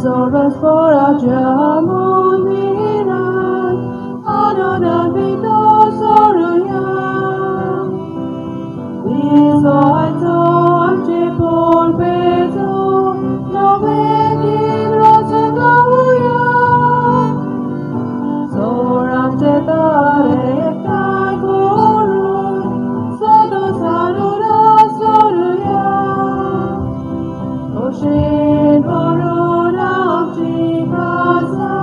Horas por Ajamuniran, Adonan Vitos Oruyam. Viso Aito Amche por Beto, no Begin Rosagawuyam. Soram Tetare Ekagurun, Soto Sarura Soruyam. Oshin Varun Amchi Kasa,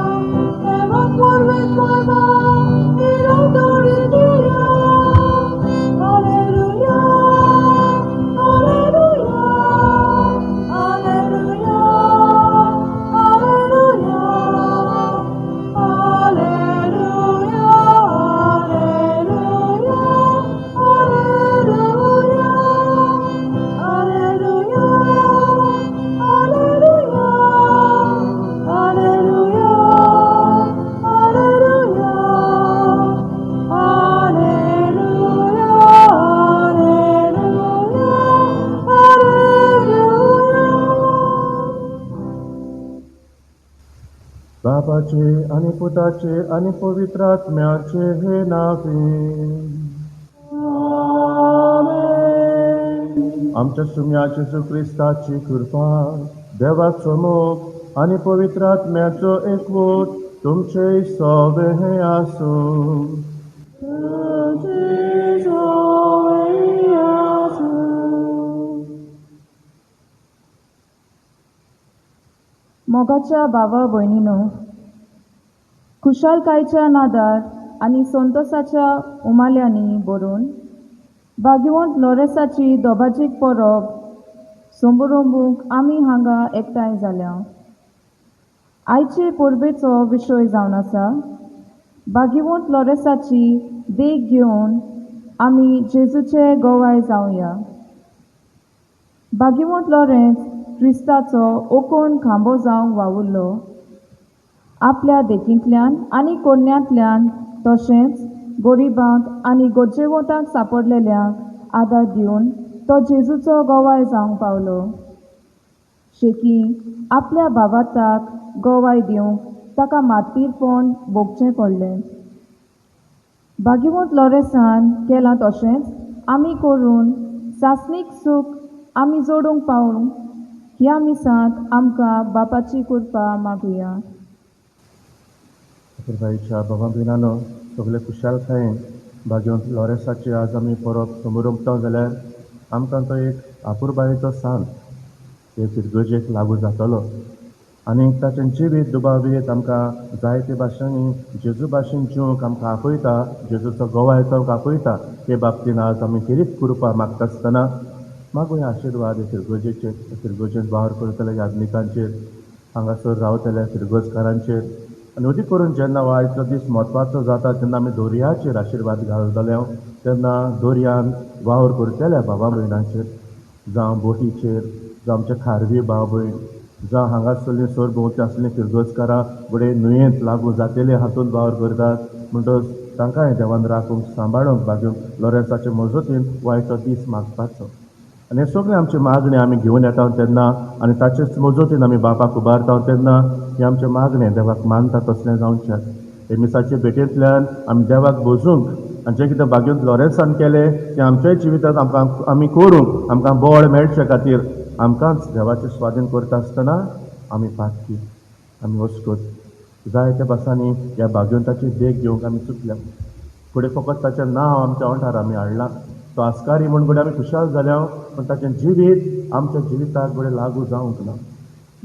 Evan Porvet Mama, Irotoridia. Hallelujah, Hallelujah, Hallelujah, Hallelujah, Hallelujah, Hallelujah, Hallelujah, Hallelujah, Hallelujah, बापाचे आणि पुताचे आणि पवित्र आत्म्याचे हे नावे. आमच्या सुम्याचे येशू ख्रिस्ताची कृपा, देवाचो मोग आणि पवित्र आत्म्याचो एकवट तुमचे सवे हे आसो. मोगाच्या भावा भयणीनो, खुशालकायेच्या नादार आनी संतोषाच्या उमाल्यांनी भरून भाग्यवंत लॉरेसाची दोबाजीक परब संबरोवंक आमी हांगा एकठांय जाल्या. आयचे परबेचो विशय जावन आसा भाग्यवंत लॉरेसाची देख घेवन आमी जेजूचे गोवाय जावया. भाग्यवंत लॉरेन्स क्रिस्ताचो ओकोण खांबो जावंक वावुरलो. आपल्या देखींतल्यान आनी कोन्यांतल्यान तशेंच गरिबांक आनी गरजेवंतांक सांपडलेल्यांक आदार दिवन तो जेजूचो गोवाय जावंक पावलो. शेकी आपल्या भावाताक गोवाय दिवंक ताका मारपीरपण भोगचें पडलें. भाग्यवंत लॉरेसान केलां तशेंच आमी करून सासणीक सूख आमी जोडूंक पावूंक ह्या मिसांत आमकां बापाची कृपा मागुया. बाईच्या बाबा बिनानो सगळे खुशालकायेन भाग्यवंत लॉरेसाची आज आमी परब समोरंपता जाल्यार आमकां तो एक आपुरबायेचो सान एक इर्गजेक लागू जातलो आनी ताचें जिवीत दुबावीत आमकां जायते भाशेनी जेजू भाशेन जिवंक आमकां आपयता, जेजूचो गोवाय जावंक आपयता. हे बाबतीन आज आमी खेरीत कृपा मागता आसतना मागुया आशिर्वाद इर्गजेचेर, इर्गजेन वावर करतले याज्ञिकांचेर, हांगासर रावतल्या इर्गजकारांचेर आनी अदी करून जेन्ना हो आयचो दीस म्हत्वाचो जाता तेन्ना आमी दोर्याचेर आशिर्वाद घालतले. तेन्ना दोर्यान वावर करतल्या भावा भयणांचेर, जावं बोटीचेर, जावं आमचे खारवी भाव भयण, जावं हांगासरलीं सरभोंवती आसलीं किर्गोजकारां फुडें न्हंयेंत लागू जातेले हातूंत वावर करतात. म्हणटच तांकांय देवान राखूंक सांबाळूंक भाग्यवंत लॉरेन्साचे मजतीन वायटो दीस मागपाचो. आनी हे सगळे आमचे मागणे आमी घेवन येता तेन्ना आनी ताचेच मजतीन आमी बापाक उबारता तेन्ना हे आमचे मागणे देवाक मानता तसलें जावचें. हे मिसाचे भेटेंतल्यान आमी देवाक बोजूंक आनी जें कितें भाग्यवंत लॉरेन्सान केलें तें आमच्याय जिवितांत आमकां आमी करूंक आमकां बळ मेळचे खातीर आमकांच देवाचें स्वाधीन करता आसतना आमी पातकी आमी वचकत जायत्या पासांनी ह्या भाग्यवंताची देख घेवंक आमी चुकल्या. फुडें फकत ताचें नांव आमच्या वाठार आमी हाडलां, तो आस्कारी म्हूण फुडें आमी खुशाल जाल्या, पूण ताचें जिवीत आमच्या जिविताक फुडें लागू जावंक ना.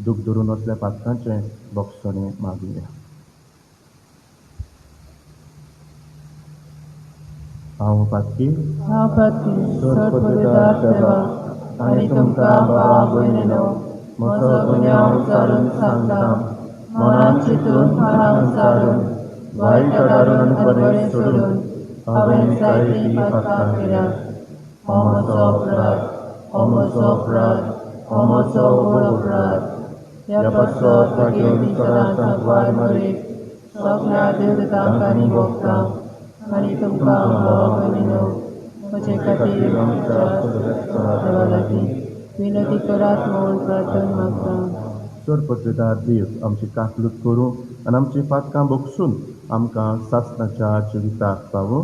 दूख धरून असल्या पातकांचें बोगसणे मागुया. हांव पातकी चड पवित्रार देवा आनी तुमकां भावा भयणीनो म्हजो गुन्यांव विचारून सांगता. मनान चिंतून मनान विचारून वायट दारून आनी बरें सोडून हांवें जायतीं पातकां केल्यात. हो म्हजो अपराध, हो म्हजो अपराध, हो म्हजो व्हड अपराध. ह्या पासत भाग्यवंत सदांच वार मरेक सगळ्या देवतांक आनी भक्तांक आनी तुमकां भावा भयणीनो म्हजे खातीर आमच्या देवा लागीं विनंती करात म्हूण प्रार्थना मागता. सोरपत्रदार देव आमची काकलूत करूं आनी आमची पातकां बोगसून आमकां सासणाच्या जिविताक पावूं.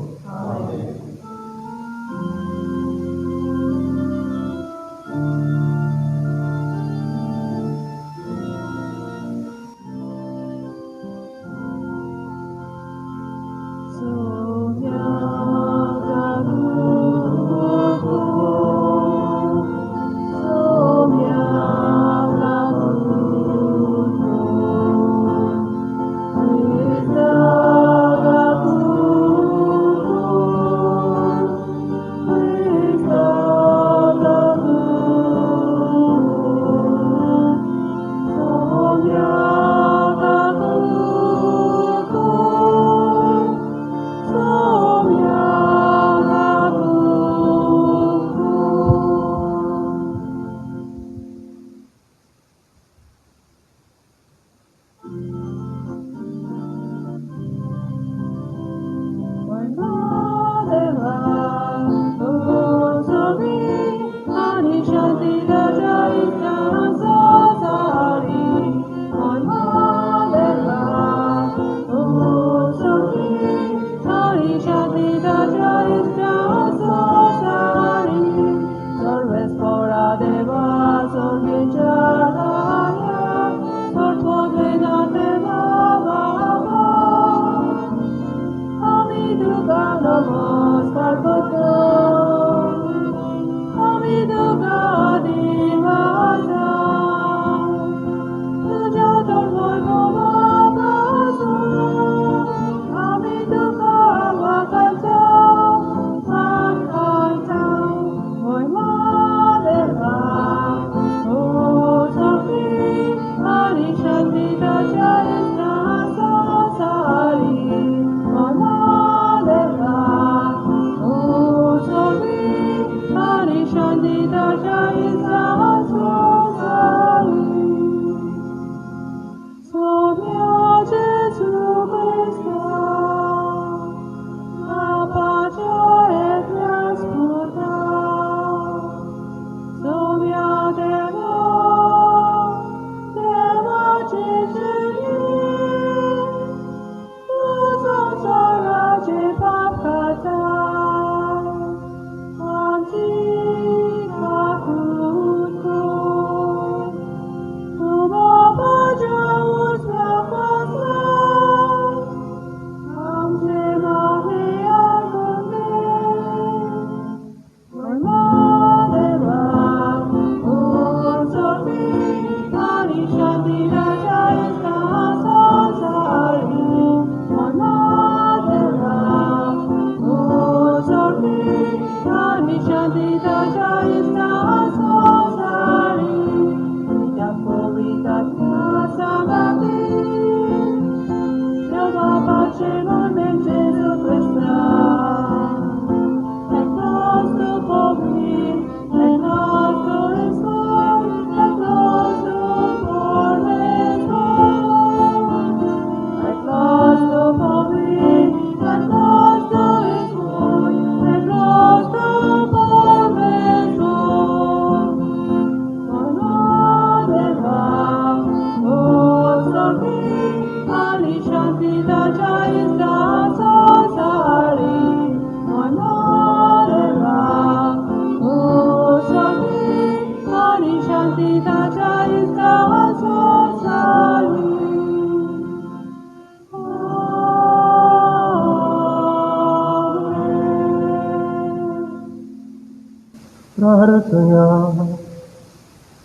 प्रार्थना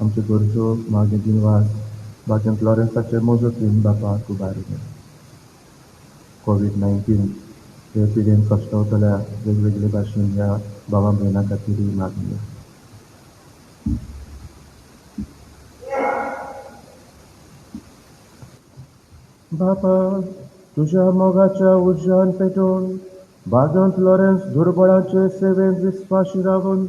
आमचे गरजो मागे दिनवास बाजून फ्लोरेन्साचे मोजोतीन बापाक उबारिले. कोविड-19 हे पिडेन कश्टवतल्या वेगवेगळे भाशेच्या भावा भयणां खातीर मागणी. बापा, तुझ्या मोगाच्या उज्यान पेटोवन बाजून फ्लोरेन्स दुर्बळाचे सेवेन विस्वाशी रावून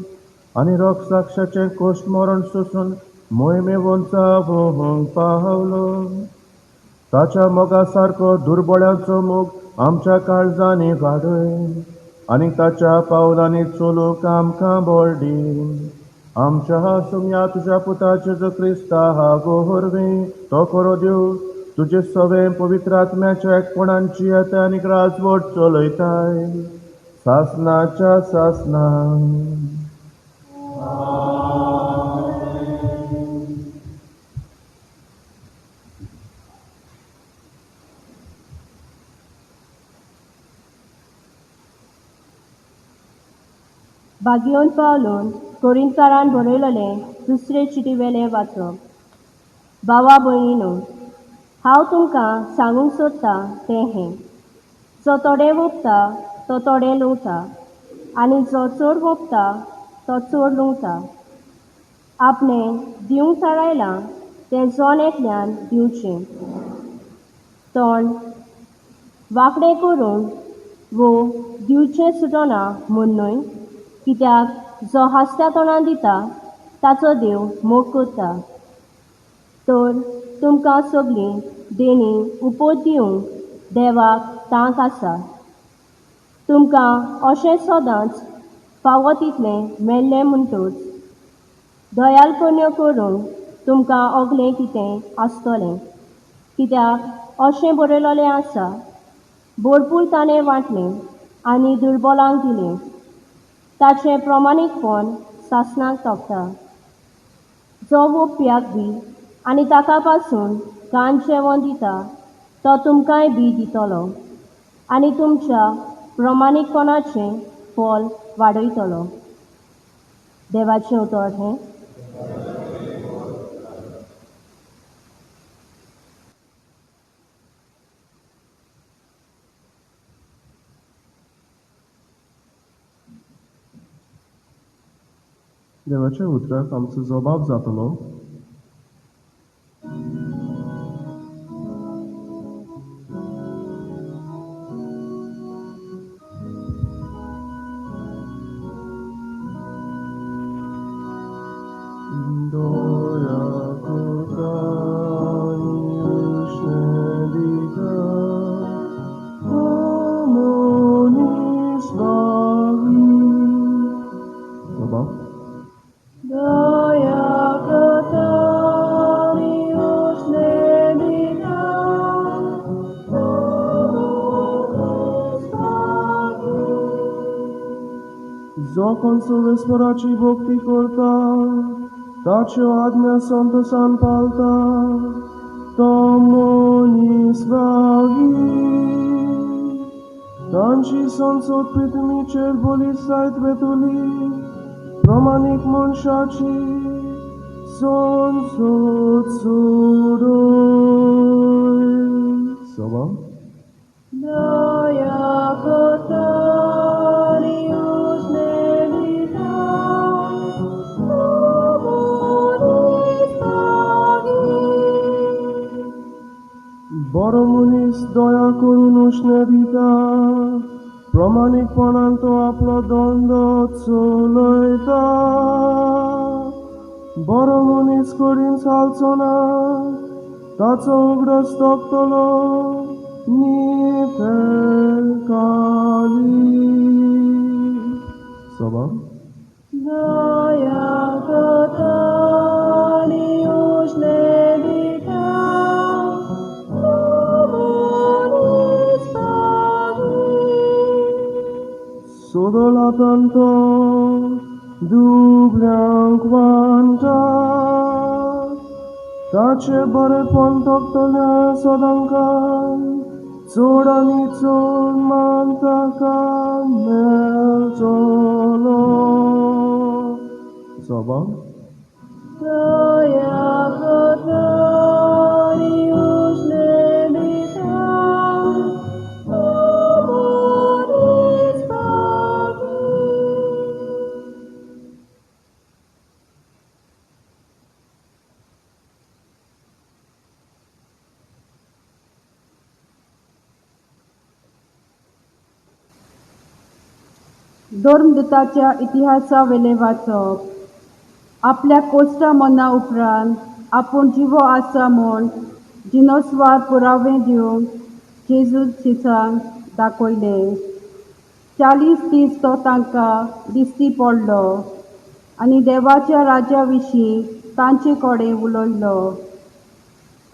आनी रोग साक्षाचे कोश्ट मरण सोसून मोहिमे वंचा भोवंक पावलो. ताच्या मोगा सारको दुर्बळांचो मोग आमच्या काळजांनी वाडय आनी ताच्या पावलांनी चलूंक आमकां बळ दी. आमच्या सुमया तुज्या पुता जेजू क्रिस्ता हागो हरवी तो खरो देव तुजे सवे पवित्र आत्म्याच्या एकपणांची येता आनी राजवट चलयताय सासनाच्या सासनां. भाग्योन पावलोन कोरिंतकारान बरयलेलें दुसरे चिटीवेलें वाचप. भावा भयणीनो, हांव तुमकां सांगूंक सोदतां तें हें: जो थोडें वोगता तो थोडें लुंवता, आनी जो चड वोगता तो चड लुंवता. आपणें दिवंक थारायलां तें जोन एकल्यान दिवचें. तोंड वांकडें करून वो दिवचें सुटना म्हूण न्हय, कित्याक जो हांसत्या तोंडान दिता ताचो देव मोग करता. तर तुमकां सगळीं देणी उपोत दिवंक देवाक तांक आसा. तुमकां अशें सदांच फावो तितलें मेळ्ळें म्हणटच दयाळपण्यो करूंक तुमकां अगलें कितें आसतलें. कित्याक अशें बरयलेलें आसा: भरपूर ताणें वांटलें आनी दुर्बलांक दिलें. ताचें प्रमाणीकपण सासणाक तोपता. जो वोगप्याक बी आनी ताका पासून कांत जेवण दिता तो तुमकांय बी दितलो आनी तुमच्या प्रमाणीकपणाचें फळ वाडयतलो. देवाचें उतर हें. देवाच्या उतराक आमचो जबाब जातलो. जो कोण सवेस्पराची भक्ती करता, ताच्यो आज्ञा संतोषान पाळता, तो मनीस भागी. तांची संसद पृथ्वीचेर बलीच जायत वेतली. प्रमाणीक मनशाची संसद सोडोय. सभा दया करता आनी उजने दिता, बरो मनीस दया करून उष्णे दिता. प्रमाणीकपणान तो आपलो दंड चलयता. बरो मनीस करीन चालचो ना, ताचो उगडस तोपतलो निफेकाली. सभा दया करता आनी उजने दिता, सोदला tanto dublank wanta. Tace बरेपण तोपतल्या सदांकाळ, चड आनी चड मान ताका मेळटलो. सभा दया करता आनी उजने दिता, धर्मदुताच्या इतिहासावेले वाचप. आपल्या कोश्टा मना उपरांत आपूण जिवो आसा म्हूण जिनस्वार पुरावे दिवंक जेजू चिचांक दाखयले. 40 दीस तो तांकां दिश्टी पडलो आनी देवाच्या राज्या विशीं तांचे कडेन उलयलो.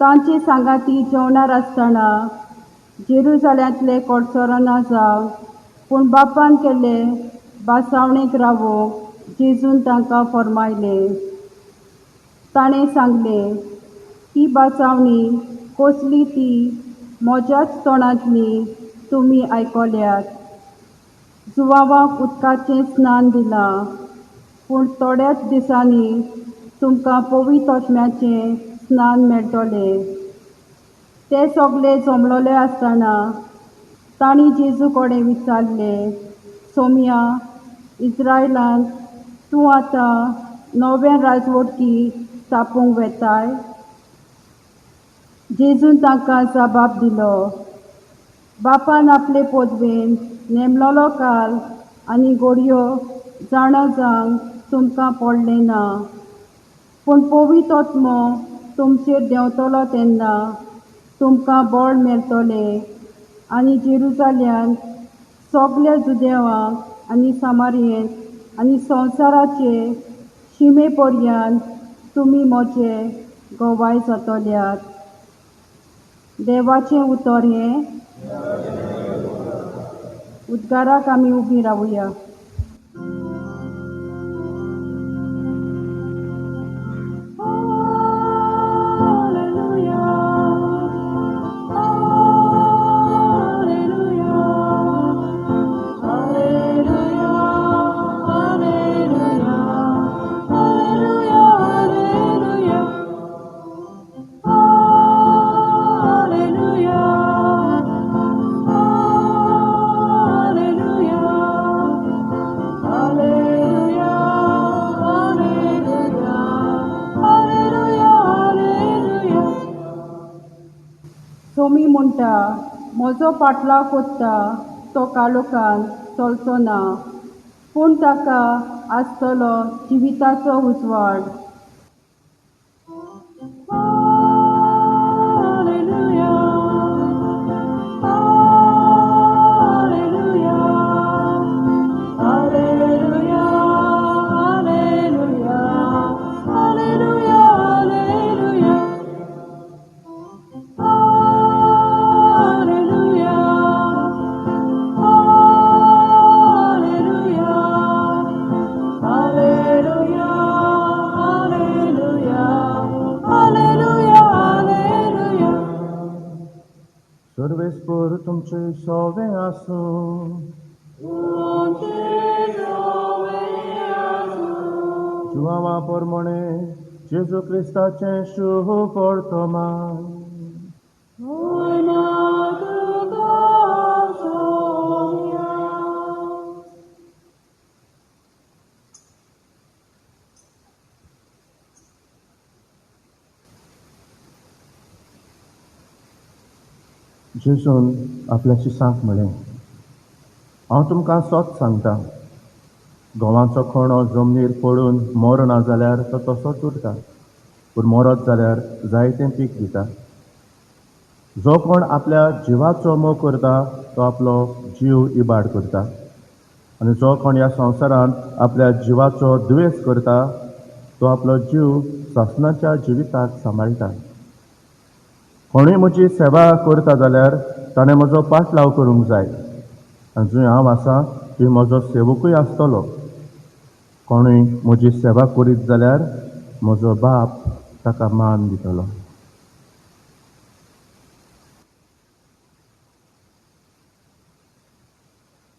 तांचे सांगाती जेवणार आसतना जेरुसाल्यांतले कडसराना जावं पूण बापान केल्ले बासावणेक रावूंक जेजून तांकां फर्मायले. ताणें सांगलें, ही बासावणी कसली ती म्हज्याच तोंडांतली तुमी आयकल्यात. जुवांवाक उदकाचें स्नान दिलां, पूण थोड्याच दिसांनी तुमकां पवित्र आत्म्याचें स्नान मेळटलें. ते सगळे जमलोले आसतना तांणी जेजू कडेन विचारलें, सोम्या, इस्रायेलांत तूं आतां नवें राजवटी स्थापूंक वेताय? जेजून तांकां जबाब दिलो, बापान आपले पोदवेन नेमलोलो काल आनी घडयो जाणो जावंक तुमकां पडलें ना. पूण पवित्र आत्मो तुमचेर देंवतलो तेन्ना तुमकां बळ मेळटलें आनी जेरुसाल्यांत, सगल्या जुदेवांक आनी सामारियेंत आनी संवसाराचे शिमे पर्यंत तुमी म्हजे गवाय जातल्यात. देवाचें उतर हें. उद्गाराक आमी उबी रावुया. सोमी म्हणटा, म्हजो पाटलाव कोत्ता तो कालोखान चलचो ना, पूण ताका आसतलो जिविताचो उजवाड. सर्वेस्पर तुमचे सोवे आसूं. जुवांवा पोरमोणे जेजू क्रिस्ताचें शुभ वर्तमान. जेजून आपल्या शिसांक म्हळें, हांव तुमकां सोत सांगतां, गंवाचो कोणो जमनीर पडून मरना जाल्यार तो तसोच उरता, पूण मरत जाल्यार जायतें पीक दिता. जो कोण आपल्या जिवाचो मोग करता तो आपलो जीव इबाड करता, आनी जो कोण ह्या संवसारांत आपल्या जिवाचो द्वेस करता तो आपलो जीव ससनाच्या जिविताक सांबाळटा. कोणूय म्हजी सेवा करता जाल्यार ताणें म्हजो पाटलाव करूंक जाय, आनी जंय हांव आसां थंय म्हजो सेवकूय आसतलो. कोणूय म्हजी सेवा करीत जाल्यार म्हजो बाप ताका मान दितलो.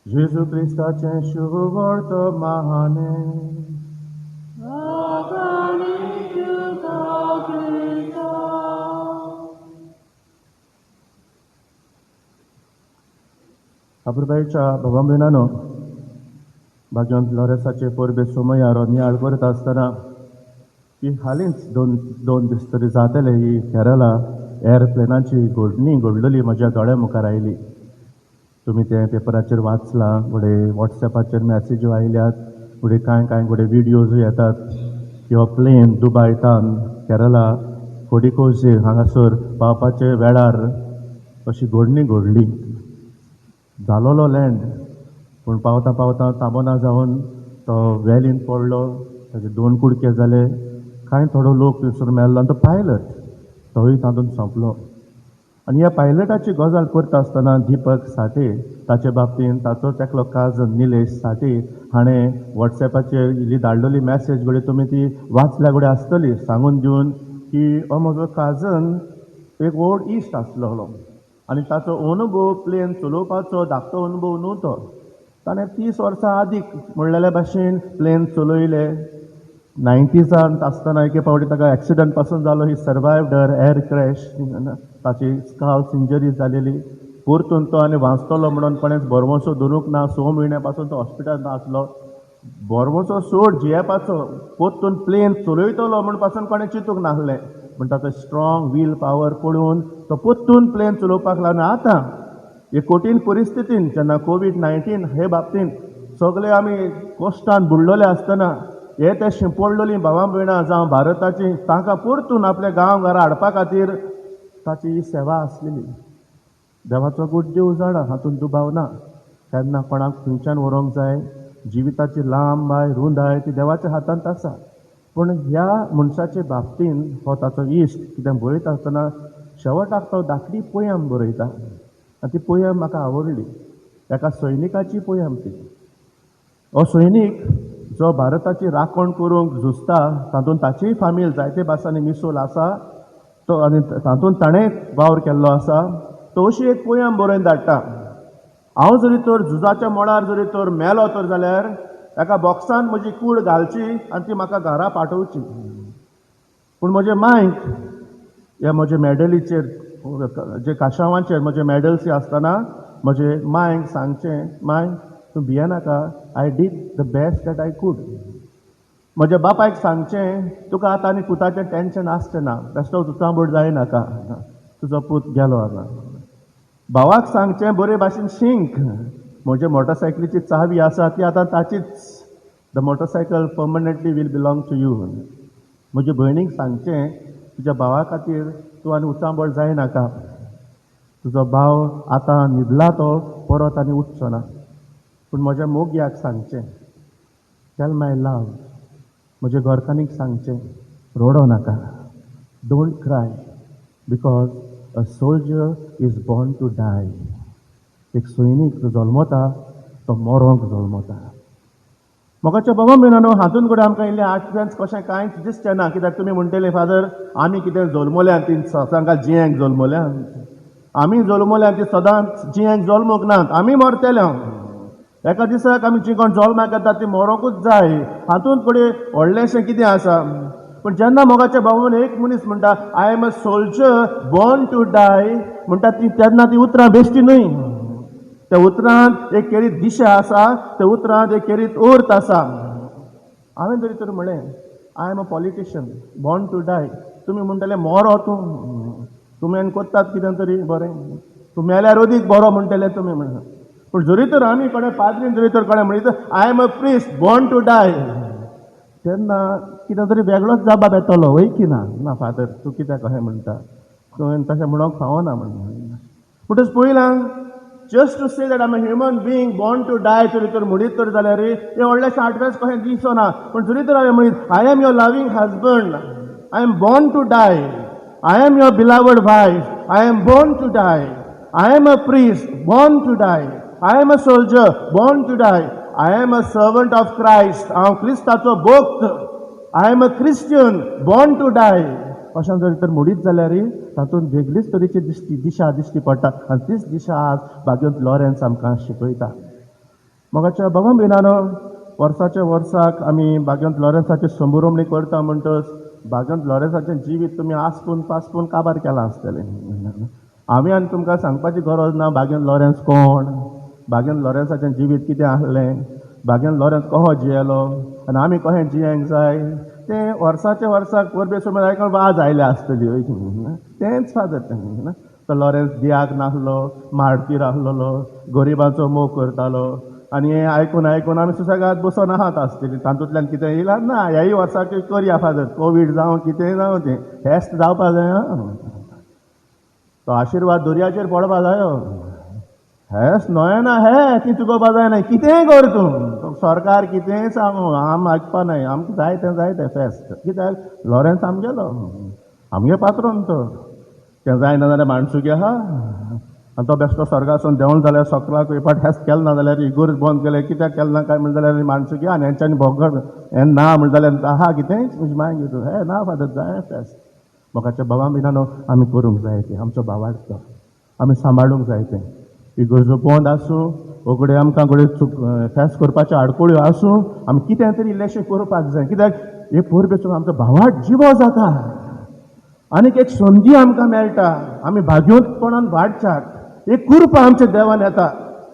जेजू क्रिस्ताचें शुभ वर्तमान. अपुरबायच्या बाबा भयणानो, बाजोंत लॉरेसाचे परबे सोमयारो नियाळ करता आसतना की हालींच दोन दीस तरी जातले ही केरला एअरप्लेनाची घडणी घडलेली म्हज्या दोळ्या मुखार आयली. तुमी ते पेपराचेर वाचलां, घोडे वॉट्सॅपाचेर मॅसेज्यो आयल्यात, घोडे कांय घोडे विडियोजूय येतात की हो प्लेन दुबयतान केरला कोडिकोझे हांगासर पावपाचे वेळार अशी घडणी घडली. जालोलो लँड पूण पावता पावता ताबोना जावन तो वेलीन पडलो ताचे 2 कुडके जाले कांय थोडो लोक थंयसर मेल्लो आनी तो पायलट तोय तातूंत सोंपलो आनी ह्या पायलटाची गजाल करता आसतना दिपक साठे ताचे बाबतींत ताचोच एकलो काजन निलेश साठे हाणें वॉट्सॅपाचेर इल्ली धाडलेली मॅसेज घडये तुमी ती वाचल्या घडये आसतली सांगून दिवन की हो म्हजो काजन एक व्हड इश्ट आसलोलो आनी ताचो अनुभव प्लेन चलोवपाचो धाकटो अनुभव न्हू तो ताणें 30 वर्सां आदीक म्हणलेल्या भाशेन प्लेन चलयले 90सांत आसतना एके फावटी ताका एक्सिडंट पासून जालो ही सर्वायव्ड एअर क्रॅश ताची स्काल्स इंजरी जालेली परतून तो आनी वाचतलो म्हणून कोणेच बरवसो धरूंक ना 6 म्हयन्या पासून तो हॉस्पिटलांत आसलो बरवसो सोड जियेपाचो परतून प्लेन चलयतलो म्हण पासून कोणें चिंतूंक नासलें पूण ताचो स्ट्रॉंग वील पावर पळोवन तो परतून प्लेन चलोवपाक लागलो आतां हे कठीण परिस्थितीन जेन्ना कोवीड-19 हे बाबतींत सगळे आमी कश्टान बुडलेले आसतना हे ते शिंपडलेलीं भावां भयणां जावं भारताची तांकां परतून आपल्या गांव घरा हाडपा खातीर ताची ही सेवा आसलेली देवाचो गूड देव जाणा हातूंत दुबाव ना केन्ना कोणाक खंयच्यान व्हरूंक जाय जिविताची लांबाय रुंदाय ती देवाच्या हातांत आसा पूण ह्या मनशाचे बाबतींत हो ताचो इश्ट कितें बरयता आसतना शेवटाक तो धाकटी पोयम बरयता आनी ती पोयम म्हाका आवडली एका सैनिकाची पोयम ती हो सैनीक जो भारताची राखण करूंक झुजता तातूंत ताचीय फामील जायते भासांनी मिसळ आसा तो आनी तातूंत ताणें वावर केल्लो आसा तो अशी एक पोयम बरोवन धाडटा हांव जरी तर झुजाच्या मळार जरी तर मेलो तर जाल्यार एका बॉक्सान म्हजी कूड घालची आनी ती म्हाका घरा पाठोवची पूण म्हजे मांयक ह्या म्हजे मॅडलीचेर जे काशावांचेर म्हजे मॅडल्स आसतना म्हजे मांयक सांगचें मांय तूं भियेनाका I did the best that I could म्हज्या बापायक सांगचें तुका आतां आनी पुताचें टेन्शन आसचें ना बेश्टो उचांबूड जायनाका तुजो पूत गेलो आतां भावाक सांगचें बरे भाशेन शिंक म्हजे मोटरसायकलीची चावी आसा ती आतां ताचीच the motorcycle permanently will belong to you म्हजे भयणीक सांगचें तुज्या भावा खातीर तूं आनी उचांबळ जायनाका तुजो भाव आतां न्हिदला तो परत आनी उठचो ना पूण म्हज्या मोगयाक सांगचें टेल माय लव म्हज्या घरकान्नीक सांगचें रडो नाका don't cry because a soldier is born to die एक सैनीक जो जल्मता तो मरोंक जल्मता मोगाच्या बाबा मिनानो हातून कडेन आमकां इल्लें आर्टिफियन्स कशें कांयच दिसचें ना कित्याक तुमी म्हणटले फादर आमी कितें जल्मल्यात ती सदांच जियेंक जल्मल्यात आमी जल्मल्यात ती सदांच जियेंक जल्मूंक नात आमी मरतले एका दिसाक आमी जी कोण जल्माक येतात ती मरोंकूच जाय हातूंत फुडें व्हडलेंशें कितें आसा पूण जेन्ना मोगाच्या बाबून एक मनीस म्हणटा I am a soldier born to die म्हणटा ती तेन्ना ती उतरां बेश्टी न्हय त्या उतरांत एक केरीत दिशा आसा त्या उतरांत एक केरीत अर्थ आसा हांवें तरी तर म्हळें I am a politician born to die तुमी म्हणटले मरो तूं तुमी कोत्तात कितें तरी बरें तूं मेल्यार अदीक बरो म्हणटले तुमी म्हणटा पूण जरी तर आमी कोणें पाद्रीन जरी तर कोणें म्हणटा I am a priest born to die तेन्ना कितें तरी वेगळोच जबाब येतलो वय की ना फादर तूं कित्याक कशें म्हणटा तुवें तशें म्हणोंक फावना म्हणून पूण तशें पळयलां just to say that I am a human being born to die तरी तर म्हणीत तर जाल्यार हें व्हडलेंशें आर्टिफियन्स कशें दिसना पूण जरी तर हांवें म्हणीत I am your loving husband I am born to die I am your beloved wife I am born to die I am a priest born to die I am a soldier born to die I am a servant of Christ हांव क्रिस्ताचो भक्त I am a Christian born to die अशें जरी तर म्हणीत जाल्यार तातूंत वेगळीच तरेची दिशा दिश्टी पडटा आनी तीच दिशा आज बागेंत लॉरेन्स आमकां शिकयता मोगाच्या बाबा भयणानो वर्साच्या वर्साक आमी बागेंत लॉरेन्साची संभरवणी करता म्हणटच बागेंत लॉरेन्साचें जिवीत तुमी आसपून पासपून काबार केलां आसतलें हांवें आनी तुमकां सांगपाची गरज ना बागेंत लॉरेन्स कोण बागेंत लॉरेन्साचें जिवीत कितें आहलें बागेंत लॉरेन्स कसो जियेलो आनी आमी कशें जियेंक जाय तें वर्साच्या वर्साक परबेसून आयकून वाज आयले आसतली तेंच फादर तें तो लॉरेन्स दियाक नासलो माडकीर आहलोलो गरिबांचो मोग करतालो आनी हें आयकून आमी सुसेगाद बसून आहात आसतली तातूंतल्यान कितें येयलां ना ह्याय वर्साक करया फादर कोवीड जावं कितेंय जावं तें फेस्त जावपा जाय तो आशिर्वाद दर्याचेर पडपा जायो हेच न्हय ना हे ती तुका जायना कितेंय कर तूं सरकार कितेंय सांगू आम आयकपा न्हय आमकां जाय तें फेस्त कित्याक लॉरेन्स आमगेलो आमगे पात्रोन तो तें जायना जाल्यार माणसुकी आहा आनी तो बेश्टो स्वर्गासून देंवलो जाल्यार सगळ्याक एक हेस्त केलें ना जाल्यार इगोर बंद केलें कित्याक केलें ना काय म्हणलें जाल्यार माणसुकी आनी हेंच्यांनी भोगड हें ना म्हणलें जाल्यार आहा कितें तुजी मागीर तूं हें ना फादर जाय फेस्त मोगाच्या भावा बिनानो आमी करूंक जाय तें आमचो भावाड तो आमी सांबाळूंक जाय तें इगर्जो बंद आसूं उगडे आमकां घडये फेस्त करपाच्यो आडकोळ्यो आसूं आमी कितें तरी इल्लेशें करपाक जाय कित्याक हे पोरबेचो आमचो भावाड जिवो जाता आनीक एक संदी आमकां मेळटा आमी भाग्योतपणान वाडच्याक एक कृपा आमच्या देवान येता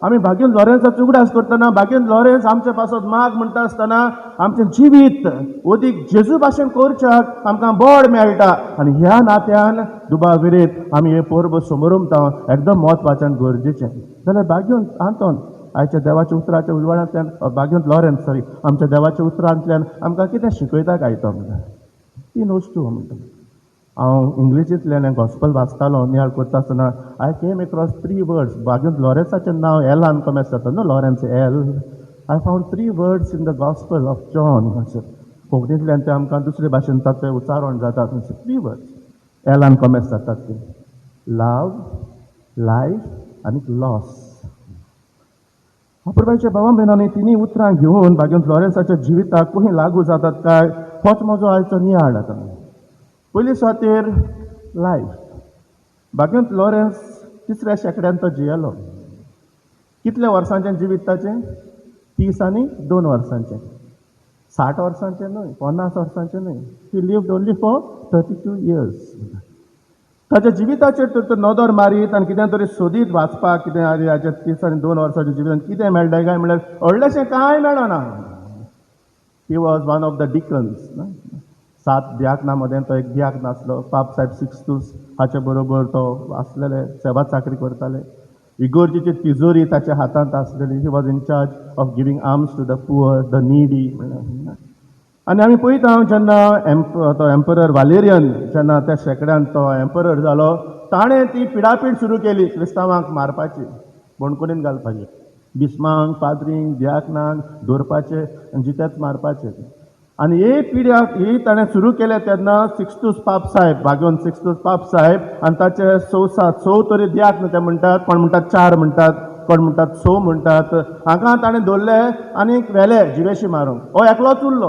आमी भाग्योन लॉरेन्साचो उगडास करतना भाग्योन लॉरेन्स आमचे पासत माग म्हणटा आसतना आमचें जिवीत ओदीक जेजू भाशेन करच्याक आमकां बळ मेळटा आनी ह्या नात्यान दुबाविरीत आमी हे परब समारंभां एकदम म्हत्वाचें गरजेचें जाल्यार भाग्योन आंतोन आयच्या देवाच्या उतराच्या उजवाडांतल्यान भाग्योन लॉरेन्स सॉरी आमच्या देवाच्या उतरांतल्यान आमकां कितें शिकयता काय तो तीन वस्तू म्हणटा हांव इंग्लिशींतल्यान गॉस्पल वाचतालो नियाळ करता आसतना आय केम एक्रॉस 3 वर्ड्स भाग्योन लॉरेन्साचें नांव एलान कमेस जाता न्हू Lawrence L I found 3 words in the gospel of John कोंकणींतल्यान ते आमकां दुसरे भाशेन ताचें उच्चारण जाता 3 वर्ड्स एलान कमेस जातात ते लव लायफ आनी लॉस अपुरबायच्या भावा भयणांनी तिनी उतरां घेवन भाग्योन लॉरेन्साच्या जिविताक खंय लागू जातात काय होच म्हजो आयचो नियाळ आतां पयली सुवातेर लायफ भाग्योंत लॉरेन्स 3ऱ्या शेंकड्यान तो जियेलो कितल्या वर्सांचें जिवीत ताचें 30 आनी 2 वर्सांचें 60 वर्सांचें न्हय 50 वर्सांचें न्हय ही लिव्ड ओन्ली फॉर 32 इयर्स ताच्या जिविताचेर तर नदर मारीत आनी कितें तरी सोदीत वाचपाक कितें हाच्या 30 आनी 2 वर्सांच्या जिवितान कितें मेळटा काय म्हणल्यार व्हडलेशें कांय मेळना he was one of the Dickens 7 दियाकना मदें तो एक दियाक नासलो पाप साहेब सिक्स्तूस हाचे बरोबर तो आसलेले सेवा चाकरी करताले इगोर्जीची तिजोरी ताच्या हातांत आसलेली he was in charge of giving arms to the poor the needy आनी आमी पळयता जेन्ना तो एम्परर वालेरियन जेन्ना त्या शेंकड्यान तो एम्परर जालो ताणें ती पिडापीड सुरू केली क्रिस्तांवांक मारपाची बोणकुलीन घालपाची बिस्मांक पाद्रींक दियाकनांक दवरपाचे आनी जितेच मारपाचे आनी हे पिड्याक ही ताणें सुरू केलें तेन्ना सिक्स्तूस पाप साहेब भाग्योन सिक्स्तूस पाप साहेब आनी ताचे 6 तरी दियाक ते म्हणटात कोण म्हणटात 4 म्हणटात कोण म्हणटात 6 म्हणटात हांकां ताणें दवरले आनीक व्हेले जिवेशी मारूंक हो एकलोच उरलो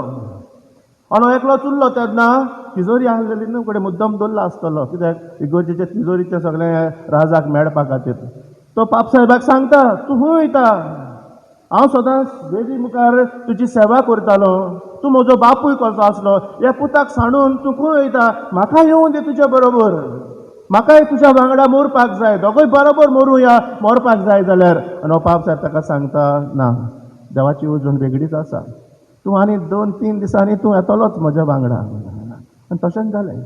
आनी हो एकलोच उरलो तेन्ना तिजोरी आसलेली न्हू कडेन मुद्दम दवरलो आसतलो कित्याक इगोर्जेचे तिजोरीचें सगळें राजाक मेळपा खातीर तो पाप साहेबाक सांगता तूं खंय वयता हांव सदांच वेदी मुखार तुजी सेवा करतालो तूं म्हजो बापूय कसो आसलो ह्या पुताक सांडून तूं खंय वयता म्हाका येवं दे तुज्या बरोबर म्हाकाय तुज्या वांगडा मरपाक जाय दोगूय बरोबर मरुया मरपाक जाय जाल्यार आनी हो पाप साहेब ताका सांगता ना देवाची येवजण वेगळीच आसा तूं आनी 2-3 दिसांनी तूं येतलोच म्हज्या वांगडा आनी तशेंच जालें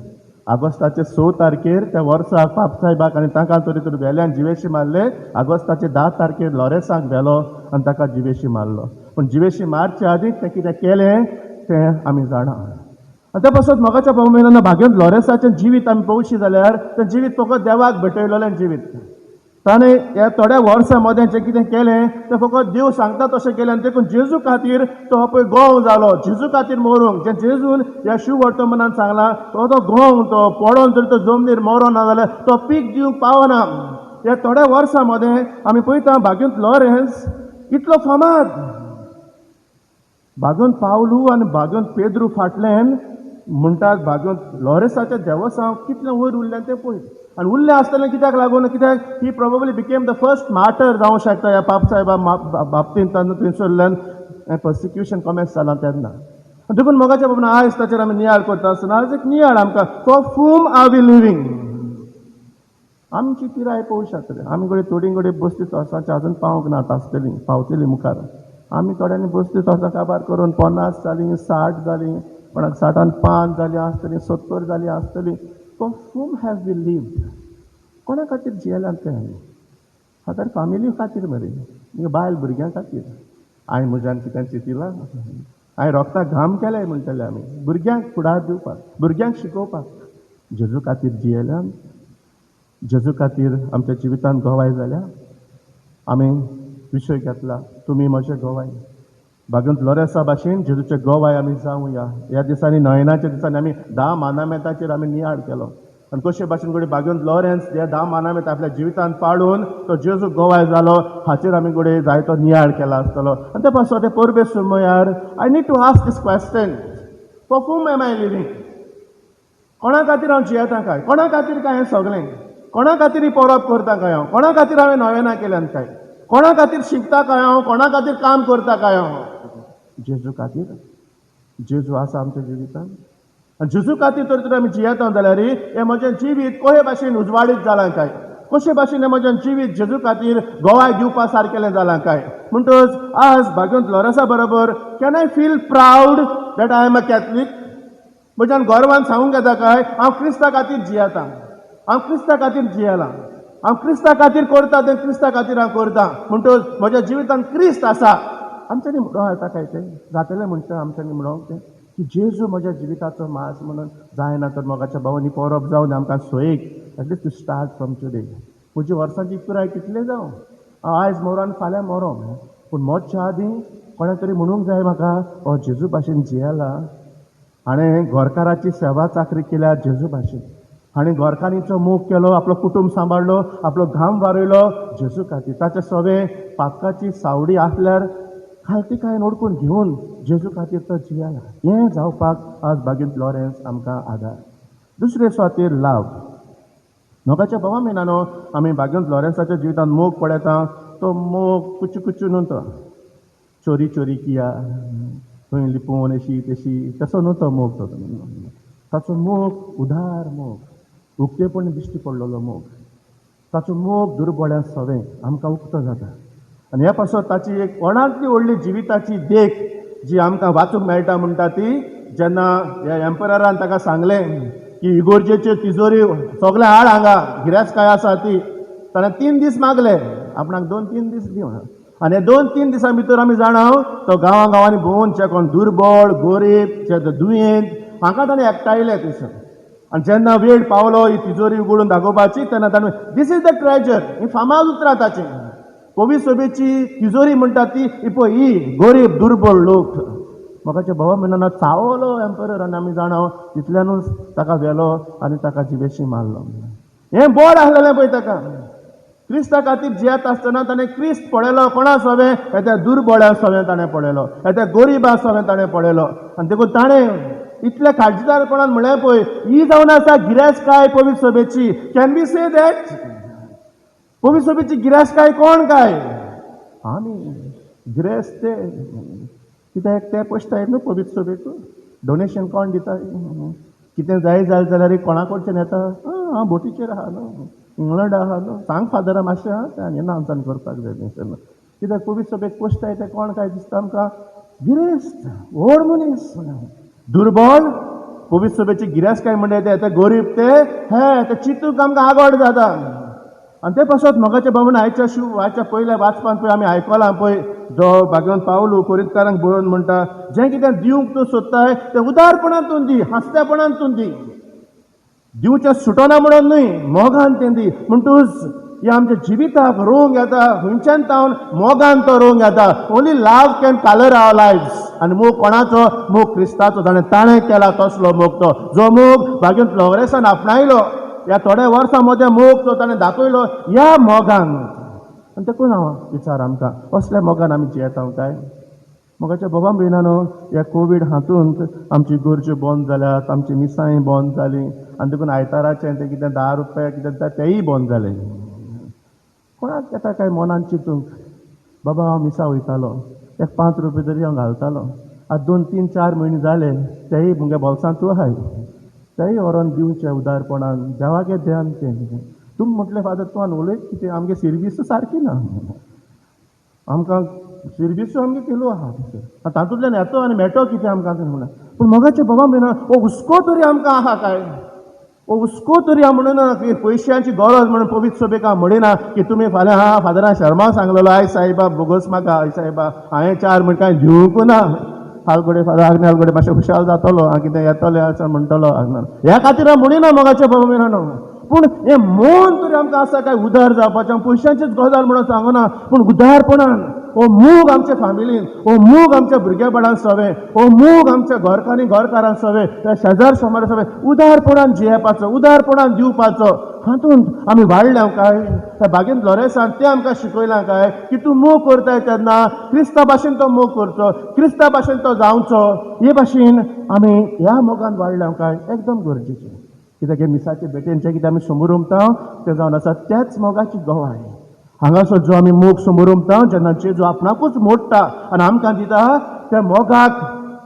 आगोस्टाचे 6 तारखेर त्या वर्साक पाप साहेबाक आनी ताका तरी तर वेल्यान जिवेशी मारले आगोस्टाचे 10 तारखेर लॉरेन्साक व्हेलो आनी ताका जिवेशी मारलो पूण जिवेशी मारचे आदींच तें कितें केलें तें आमी जाणा आनी त्या पासून मोगाच्या भावमेनान भाग्योन लॉरेन्साचें जिवीत आमी पळोवशी जाल्यार तें जिवीत फकत देवाक भेटयलेलें जिवीत ताणें ह्या थोड्या वर्सां मदें जें कितें केलें तें फकत देव सांगता तशें केलें आनी देखून जेजू खातीर तो हो पळय गोव जालो जेजू खातीर मरूंक जें जेजून ह्या शिव वर्तमानान सांगलां तो गोव तो पडोन जर तो जमनीर मरो ना जाल्यार तो पीक दिवंक पावना ह्या थोड्या वर्सां मदें आमी पळयता भाग्योंत लॉरेन्स इतलो फामाद भाग्योंत पावलू आनी भाग्योंत पेद्रू फाटल्यान म्हणटात भाग्योंत लॉरेन्साच्या देवसांव कितलें वयर उरलें तें पळय आनी उरलें आसतलें कित्याक लागून कित्याक he probably became the first martyr जावंक शकता ह्या पाप साहेबा बाबतींत थंयसरल्यान पर्सिक्युशन कमेस जालां तेन्ना देखून मोगाच्या बाबतींत आयज ताचेर आमी नियाळ करता आसतना आयज एक नियाळ आमकां for whom are we living आमची पिराय पळोवंक शकतले आमी कडेन थोडीं कडेन 32 वर्सांची आजून पावूंक ना आसतलीं पावतलीं मुखार आमी थोड्यांनी 32 वर्सां काबार करून 50 जालीं 60 जालीं कोणाक 65 जालीं आसतलीं 70 जालीं आसतलीं for whom have we lived कोणा खातीर जियेल्यात तें फादर फॅमिली खातीर मरे बायल भुरग्यां खातीर हांवें म्हज्यान कितें चिंतिलां हांवें रोगताक घाम केलें म्हणटलें आमी भुरग्यांक फुडार दिवपाक भुरग्यांक शिकोवपाक जेजू खातीर जियेल्यात जेजू खातीर आमच्या जिवितांत गोवाय जाल्या आमी विशय घेतला तुमी म्हजे गोवाय बागंत लोरेसा भाशेन जेजूचे गोवाय आमी जावया. ह्या दिसांनी नयनाच्या दिसांनी आमी 10 मानामेताचेर आमी नियाळ केलो आनी कशे भाशेन घोडे बागंत लॉरेन्स हे 10 मानामेत आपल्या जिवितांत पाळून तो जेजू गोवाय जालो हाचेर आमी घोडे जायतो नियाळ केला आसतलो. आनी ते पासून ते परबेज सुमयार I need to ask this question for whom am I living? कोणा खातीर हांव जियेता काय? कोणा खातीर काय हें सगळें? कोणा खातीर ही परब करता काय हांव? कोणा खातीर हांवें नोवेना केल्यान काय? कोणा खातीर शिकता काय हांव? कोणा खातीर काम करता काय हांव? जेजू खातीर. जेजू आसा आमच्या जिवितांत आनी जेजू खातीर तर आमी जियेता जाल्यार हें म्हजें जिवीत कशे भाशेन उजवाडीत जालां काय? कशे भाशेन हें म्हजें जिवीत जेजू खातीर गोवाय दिवपा सारकेलें जालां काय? म्हणटच आज बागंत लॉरेन्सा बरोबर can I feel proud that I am a Catholic? म्हज्यान गोरवान सांगूंक येता काय हांव क्रिस्ता खातीर जियेतां, हांव क्रिस्ता खातीर जियेलां, हांव क्रिस्ता खातीर करता तें क्रिस्ता खातीर हांव करतां. म्हणटच म्हज्या जिवितांत क्रिस्त आसा. आमच्यांनी म्हणून येता काय तें जातलें म्हणटा आमच्यांनी म्हणून तें की जेजू म्हज्या जिविताचो मास म्हणून जायना तर मोगाच्या भावांनी परब जावन आमकां सोयेक at least to start from today. म्हजी वर्सांची पुराय कितले जावं हांव आयज मरोन फाल्यां मरो पूण मोडच्या आदीं कोणा तरी म्हणूंक जाय म्हाका हो जेजू भाशेन जियेला. हाणें गोरकाराची सेवा चाकरी केल्या जेजू भाशेन. हाणें गोरकारीचो मोग केलो, आपलो कुटुंब सांबाळलो, आपलो घाम वारयलो जेजू खातीर. ताचे सवे पातकाची सावडी आसल्यार खालती काय ओडकून घेवन जेजू खातीर तो जियेला. हें जावपाक आज बागेंत लॉरेन्स आमकां आदार. दुसरे सुवातेर लाव. मोगाच्या भावा मिनानो आमी बागेंत लॉरेन्साच्या जिवितांत मोग पळयता तो मोग कुचू कुचू न्हू तो चोरी चोरी किया खंय लिपोवन अशी तशी तसो न्हू तो मोग. ताचो मोग उदार मोग, उक्तेपण दिश्टी पडलेलो मोग. ताचो मोग दुर्बळ्या सवें आमकां उक्तो जाता. आनी ह्या पासून ताची एक कोणाकली व्हडली जिविताची देख जी आमकां वाचूंक मेळटा म्हणटा ती जेन्ना ह्या एम्पररान ताका सांगलें की इगोर्जेच्यो तिजोरी सगळे हाड हांगा गिरायस्काय आसा ती. ताणें 3 दीस मागले आपणाक 2-3 दीस दिवं. आनी हे 2-3 दिसां भितर आमी जाणाव तो गांवांनी भोंवून जे कोण दुर्बळ गोरीब जे दुयेंत हांकां ताणें एकठांयले थंयसर. आनी जेन्ना वेळ पावलो ही तिजोरी उगडून दाखोवपाची तेन्ना ताणें दीस इज द ट्रेजर. ही फामाद उतरां ताचें. पवी सोबेची तिजोरी म्हणटा ती पळय ही गोरीब दुर्बळ लोक. म्हाकाच्या भावा मिनान चावलो एम्परर आनी आमी जाणाव तितल्यानूच ताका व्हेलो आनी ताका जिवेशी मारलो. हें बोड आसलेलें पळय ताका. क्रिस्ता खातीर जियेत आसतना ताणें क्रिस्त पळयलो कोणा सवें त्या दुर्बळ्या सवें ताणें पळयलो, त्या गरिबा सवें ताणें पळयलो. आनी देखून ताणें इतले खाजदारपणान म्हळें पळय ही जावन आसा गिरायस्काय पवित्र सभेची. कॅन बी से दॅट पवित्र सभेची गिरायस्काय कोण काय? आमी गिरेस्ते. कित्याक ते पयशे न्हू पवित्र सभेक डोनेशन कोण दिता? कितें जाय जालें जाल्यार कोणा कडच्यान येता? हांव बोटीचेर आहा न्हू, इंग्लंड आहा न्हू, सांग फादरा मातशें आहा तें आनी आमच्यान करपाक जाय तें. कित्याक पवित्र सभेक पयशे ते कोण काय दिसता आमकां? गिरेस्त व्हड मनीस दुर्बळ. पवित्र सभेची गिरायस्काय म्हणजे ते गरीब ते चिंतूंक आमकां आगोड जाता. आनी ते पासून मोगाच्या भावन आयच्या पयल्या वाचपान पळय आमी आयकलां पळय जो बागेंत पावलो कोरिंतकारांक बरोवन म्हणटा जें कितें दिवंक तूं सोदताय तें उदारपणांतून दी, हास्त्यापणांतून दी. दिवचें सुटना म्हणून न्हय, मोगान तें दी. म्हणटूच हे आमच्या जिविताक रोवंक येता खंयच्यान तावन मोगान तो रोवंक येता. ओन्ली लव कॅन कलर आवर लायफ्स. आनी मोग कोणाचो? मोग क्रिस्ताचो. ताणें केला तसलो मोग तो जो मोग बागेंत लॉरेन्सान आपणायलो. ह्या थोड्या वर्सां मदें मोग तो ताणें दाखयलो ह्या मोगान. आनी देखून हांव विचार आमकां असल्या मोगान आमी जियेता काय? मोगाच्या बाबा भयणानो ह्या कोवीड हातूंत आमची गरज्यो बंद जाल्यात, आमची मिसांय बंद जालीं. आनी देखून आयताराचें तें कितें 10 रुपया कितें जाता तेंय बंद जालें. कोणाक येता काय मनान चिंतूंक बाबा हांव मिसा वयतालो एक 5 रुपया तरी हांव घालतालो. आतां 2-3-4 म्हयने जाले तेंय म्हज्या बोल्सांतू आहाय. तेंय व्हरोन दिवचें उदारपणान देवागे ध्यान तें. तुमी म्हटलें फादर तूं उलयत कितें? आमगे सर्वीस सारकी ना. आमकां सर्वीसू आमगे केलो आहा तातूंतल्यान येतो आनी मेळटो कितें आमकां म्हणून. पूण मोगाच्या बाबा भिना हो हुस्को तरी आमकां आहा काय? हो हुस्को तरी हांव म्हणना की पयशांची गरज म्हणून पवित्र सभेक हांव म्हणिना की तुमी फाल्यां हा फादरान शर्मा सांगलेलो आयज सायबा बोगस म्हाका आय सायबा हांवें 4 म्हण कांय दिवंक ना. हालगडे फादर आग्ने हालगडे मातशें खुशाल जातलो हांव कितें येतलें असं म्हणटलो ह्या खातीर हांव म्हणिना मोगाच्या बाबा भिनानो. पूण हें मन तरी आमकां आसा काय उदार जावपाचें पयशांचीच गजाल म्हणून सांगना पूण उदारपणान हो मोग आमच्या फॅमिलीन हो मोग आमच्या भुरगेपणान सवे हो मोग आमच्या घरकांनी घरकारांक सवे त्या शेजार समार सवे उदारपणान जियेवपाचो उदारपणान दिवपाचो हातूंत आमी वाडल्या काय त्या बागेंत फ्लोरेन्सान तें आमकां शिकयलां काय की तूं मोग करताय तेन्ना क्रिस्ता भाशेन तो मोग करचो क्रिस्ता भाशेन तो जावचो हे भाशेन आमी ह्या मोगान वाडल्या काय एकदम गरजेचें कित्याक हे मिसाचे भेटेन कितें आमी समोर उमता तें जावन आसा त्याच मोगाची गवाय हांगासर जो आमी मोग समोर उमता जेन्ना जेजू आपणाकूच मोडटा आनी आमकां दिता त्या मोगाक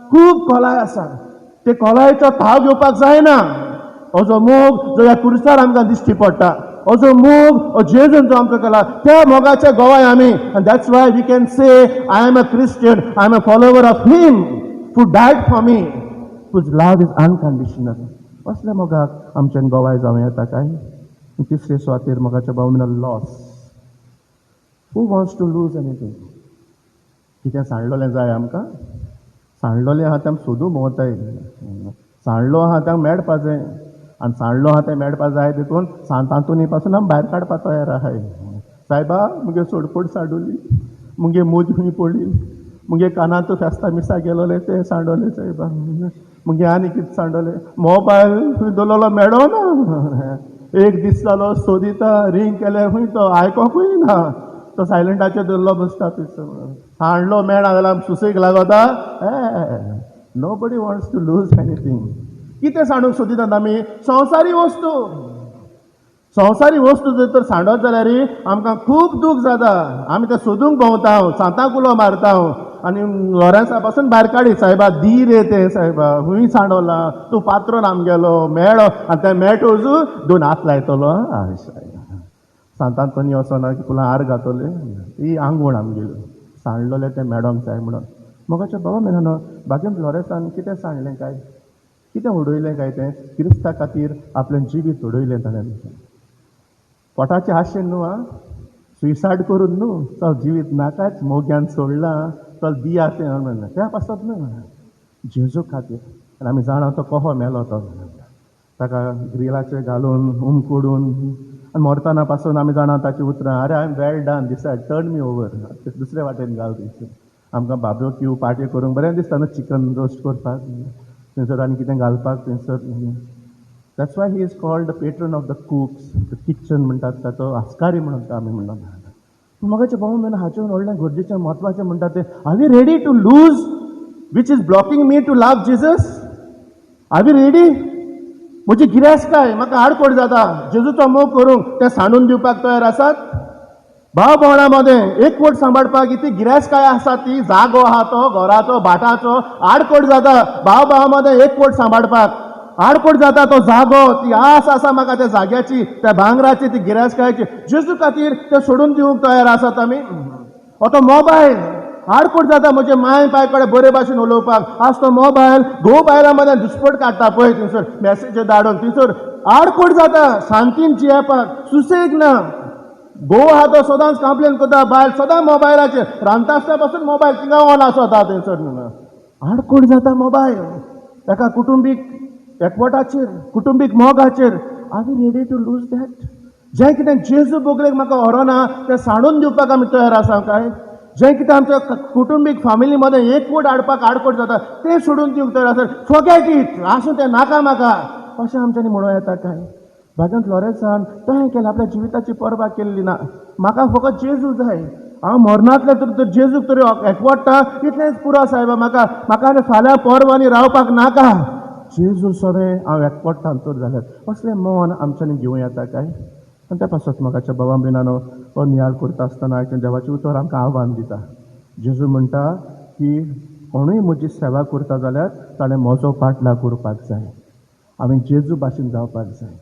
खूब खोलाय आसा ते खोलायेचो थाव घेवपाक जायना हो जो मोग जो ह्या कुर्सार आमकां दिश्टी पडटा हो जो मोग हो जेजून जो आमकां केला त्या मोगाचे गोवाय आमी आनी that's why we can say I am a Christian I am a follower of him who died for me whose love is unconditional असल्या मोगाक आमच्यान गोवाय जावं येता काय तिसरे सुवातेर मोगाच्या भावनेन loss who wants to lose anything कितें सांडलोलें जाय आमकां सांडलोलें आहा तें आमी सोदूं भोंवताय सांडलो आहा तें मेळपा जाय आनी सांडलो आहा तें मेळपा जाय देखून तातूंत पासून आमी भायर काडपा तयार आहाय सायबा मुगे सोडपड सांडुली मुगे मूज खंय पडली मुगे कानांत फेस्ता मिसा गेलोले ते सांडोले सायबा मुगे आनी कितें सांडोले मोबायल खंय दवरलो मेळो ना एक दीस जालो सोदिता रिंग केल्यार खंय तो आयकोंकूय ना तो सायलंटाचेर दवरलो बसता थंयसर सांडलो मेळना जाल्यार सुसेग लागता nobody wants to lose anything कितें सांडूंक सोदितात आमी संवसारी वस्तू जर तर सांडत जाल्यार आमकां खूब दूख जाता आमी तें सोदूंक भोंवता सांताक उलो मारता आनी लॉरेन्सा पासून भायर काडी सायबा दी रे ते सायबा खंय सांडोला तूं पात्रोन आमगेलो मेळ्ळो आनी तें मेळटोजू 2 हात लायतलो सांतान कोणी वचना की तुला हार घातले ती आंगवण आमगेलो सांडलोलें तें मेळोंक जाय म्हणून मोगाच्या बाबा मेळना बागेन फ्लोरेन्सान कितें सांडलें काय कितें उडयलें काय तें क्रिस्ता खातीर आपलें जिवीत उडयलें ताणें पोटाचें आशेन न्हू सुइसायड करून न्हू चल जिवीत नाकाच मोग्यान सोडलां चल दिया तें म्हणलें त्या पासत न्हू जेजू खातीर आनी आमी जाणा तो कहो मेलो तो ताका ग्रिलाचेर घालून उमकडून आनी मोरतना पासून आमी जाणा ताची उतरां अरे I am well done decided turn me over दुसरे वाटेन घाल थंयसर आमकां बार्बेक्यू पार्टी करूंक बरें दिसता न्हू चिकन रोस्ट करपाक थंयसर आनी कितें घालपाक थंयसर that's why he is called the patron of the cooks the kitchen म्हणटात ताचो आस्कारी म्हणून आमी म्हणटात मोगाचें भाऊ मेन हाचें व्हडलें गरजेचें म्हत्वाचें म्हणटा तें are we ready to lose which is blocking me to love Jesus are we ready म्हजी गिरायस्काय म्हाका आडकोड जाता जेजूचो मोग करूंक तें सांडून दिवपाक तयार आसात भाव भोवणा मदें एकवट सांबाळपाक ती गिरायस्काय आसा ती जागो आहा तो घराचो भाटाचो आडकोड जाता भाव भावा मदें एकवट सांबाळपाक आडकोड जाता तो जागो ती आस आसा म्हाका त्या जाग्याची त्या भांगराची ती गिरायस्कायची जेजू खातीर तें सोडून दिवंक तयार आसात आमी हो तो मोबायल आडकोड जाता म्हजे माय पाय कडेन बरे भाशेन उलोवपाक आज तो मोबायल घोव बायलां मदें दुश्पट काडटा पळय थंयसर मॅसेज धाडून थंयसर आडकोड जाता शांतीन जियेवपाक सुसेग ना घोव आहा तो सदांच कंप्लेन करता बायल सदां मोबायलाचेर रांदता आसतना पासून मोबायल थिंगा ऑन आसता थंयसर आडकोड जाता मोबायल ताका कुटुंबीक एकवटाचेर कुटुंबीक मोगाचेर are we ready to lose that जें कितें जेजू बोगलेक म्हाका व्हरोना तें सांडून दिवपाक आमी तयार आसा काय जें कितें आमच्या कुटुंबीक फॅमिली मदें एकवट हाडपाक आडकोड जाता तें सोडून दिवंक तयार आसा फॉरगेट इट आसूं तें नाका म्हाका अशें आमच्यांनी म्हणूं येता काय बागेन फ्लोरेन्सान तें केलें आपल्या जिविताची पर्वा केल्ली ना म्हाका फकत जेजू जाय हांव मरणांतले तर जेजूक तरी एकवटता इतलेंच पुरो सायबा म्हाका आनी फाल्यां पर्वांनी रावपाक नाका जेजू सगळें हांव एकवटता तर जाल्यार असलें मन आमच्यांनी घेवं येता काय आनी त्या पासत म्हाकाच्या बाबा बिनानो हो नियाळ करता आसतना हांवें देवाची उतर आमकां आव्हान दिता जेजू म्हणटा की कोणूय म्हजी सेवा करता जाल्यार ताणें म्हजो पाटला करपाक जाय हांवें जेजू भाशेन जावपाक जाय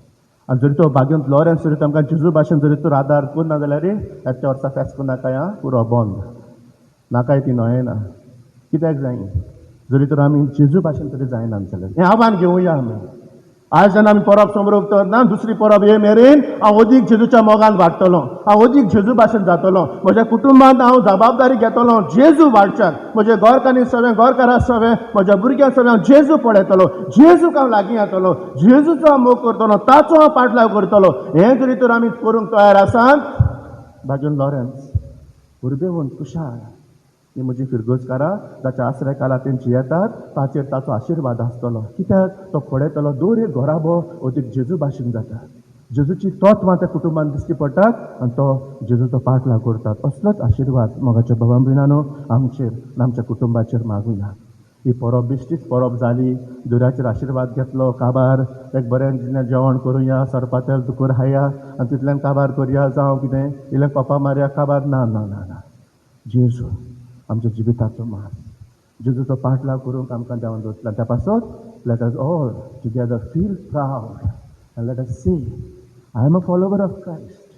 आनी जरी तो बागेंत फ्लोरेन्स जरी आमकां जेजू भाशेन जरी तर आदार करना जाल्यार ह्याच्या वर्सा फेस्त नाका पुरो बंद नाकाय ती न्हयना कित्याक जाय जरी तर आमी जेजू भाशेन तरी जायना जाल्यार हें आव्हान घेवया आमी आज जेन्ना आमी परब समोर उक्तना दुसरी परब हे मेरेन हांव अदीक जेजूच्या मोगान वाडटलों, हांव अदीक जेजू भाशेन जातलों, म्हज्या कुटुंबांत हांव जबाबदारी घेतलों जेजू वाडच्यान, म्हजे घरकान्नी सगळें घरकारां सगळें म्हज्या भुरग्यांक सगळें हांव जेजू पळयतलों, जेजूक हांव लागीं येतलों, जेजूचो हांव मोग करतलों, ताचो हांव पाटलाव करतलों. हें जरी तर आमी करूंक तयार आसात भाजून लॉरेन्स उर्बेवून कुशाळ ही म्हजी फिरगोजकारां ताच्या आसरे काळार तेंची येतात ताचेर ताचो आशिर्वाद आसतलो, कित्याक तो पळयतलो दर एक घोराबो अदीक जेजू भाशेन जाता, जेजूची तत्वां त्या कुटुंबान दिश्टी पडटात आनी तो जेजूचो पाटलाव करतात. असलोच आशिर्वाद मोगाच्या भावां भयणांनो आमचेर आनी आमच्या कुटुंबाचेर मागुया. ही परब बेश्टीच परब जाली, दुऱ्याचेर आशिर्वाद घेतलो, काबार एक बरें जेवण करुया, सरपातेल दुकर खाया आनी तितल्यान काबार करया, जावं कितें इल्लें कोपा मारया काबार, ना ना ना ना. जेजू आमच्या जिविताचो मार, जेजूचो पाटलाव करूंक आमकां देंवन दवरला. त्या पासत let us all together feel proud and let us say I am a follower of Christ.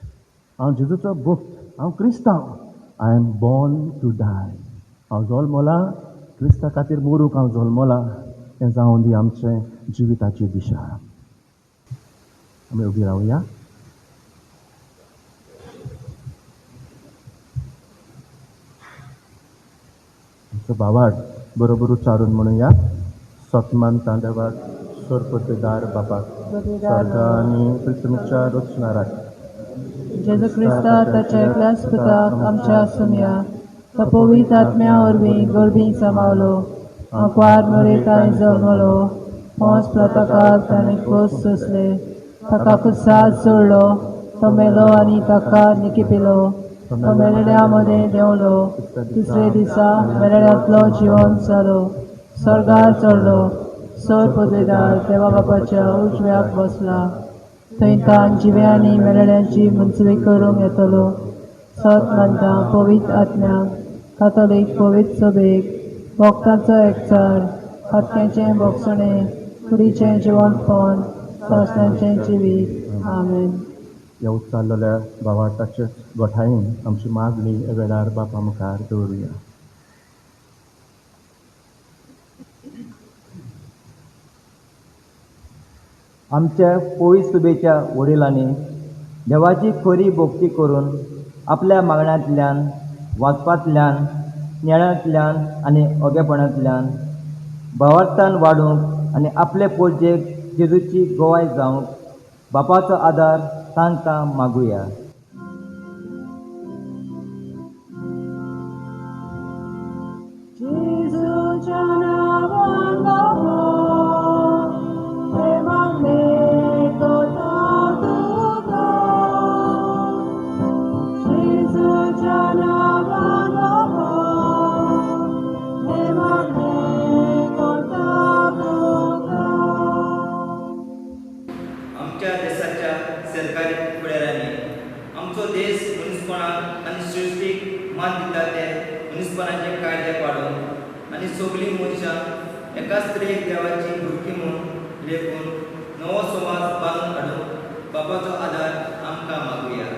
हांव जेजूचो भक्त, हांव क्रिस्तांव, I am born to die. हांव जल्मला क्रिस्ता खातीर मरूंक हांव जल्मला. हें जावन दी आमचें जिविताची दिशा. आमी उबी रावया. भावाड बरोबर उच्चारून म्हणूया. सतमान तांदवाड सोरपतेदार बापाक स्वर्ग आनी पृथ्वीच्या रचणाराक जेजू क्रिस्ता ताच्या एकल्याच पुताक आमच्या आसुमिया तो पवित्र आत्म्या वरवीं गर्भीं समावलो, आंकवार न्हवरेक ताणें जल्मलो, पोंस प्रताकाक ताणें खोस सोंसले, ताका कुसाद सोडलो, तो मेलो आनी ताका निकिपिलो, तो मेलेल्या मदें देंवलो, तिसरे दिसा मेलेल्यांतलो जिवंत जालो, स्वर्गार चडलो, सोर पदवीदार देवा बापाच्या उजव्याक बसला, थंय ताण जिव्यांनी मेलेल्यांची मुंचवी करूंक येतलो. सत मानता पवित्र आत्म्याक, कातोलीक पवित्र सभेक, भक्तांचो एकचार, फाटक्यांचें भोगसणें, कुडीचें जिवंतपण, संस्थांचें जिवीत. आमेन. ह्या उच्चारलेल्या भावार्थाचे गोठायेन आमची मागणी ह्या वेळार बापा मुखार दवरुया. आमच्या पवित्र सभेच्या वडिलांनी देवाची खरी भक्ती करून आपल्या मागण्यांतल्यान, वाचपांतल्यान, ज्ञानांतल्यान आनी ओगेपणांतल्यान भावार्थान वाडूंक आनी आपले पोरजेक जेजूची गोवाय जावंक बापाचो आदार तांकां मागुया. आमच्या देशाच्या सरकारी फुडाऱ्यांनी आमचो देश मनीसपणाक आनी सृश्टीक मान दिता ते मनीसपणाचे कायदे पाडून आनी सगळीं मनशां एकाच तरेक देवाची भुरगीं म्हूण लेखून नवो समाज बांदून हाडूंक बापाचो आदार आमकां मागुया.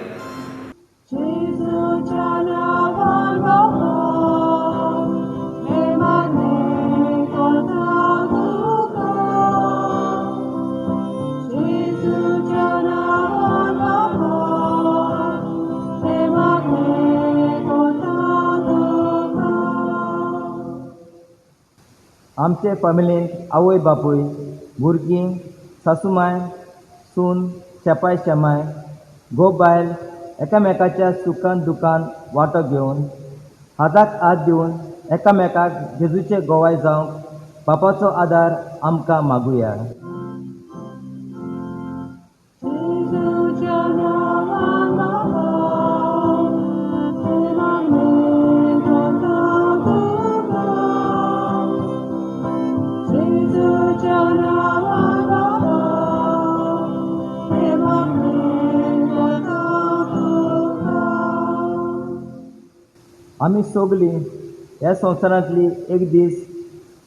आमचे फॅमिलींत आवय बापूय, भुरगीं, सासूमाय, सून, शेपाय शेमाय, घोव बायल एकामेकाच्या सुखान दुखान वांटो घेवन हाताक हात दिवन एकामेकाक जेजूचे गोवाय जावंक बापाचो आदार आमकां मागुया. आमी सगळीं ह्या संवसारांतली एक दीस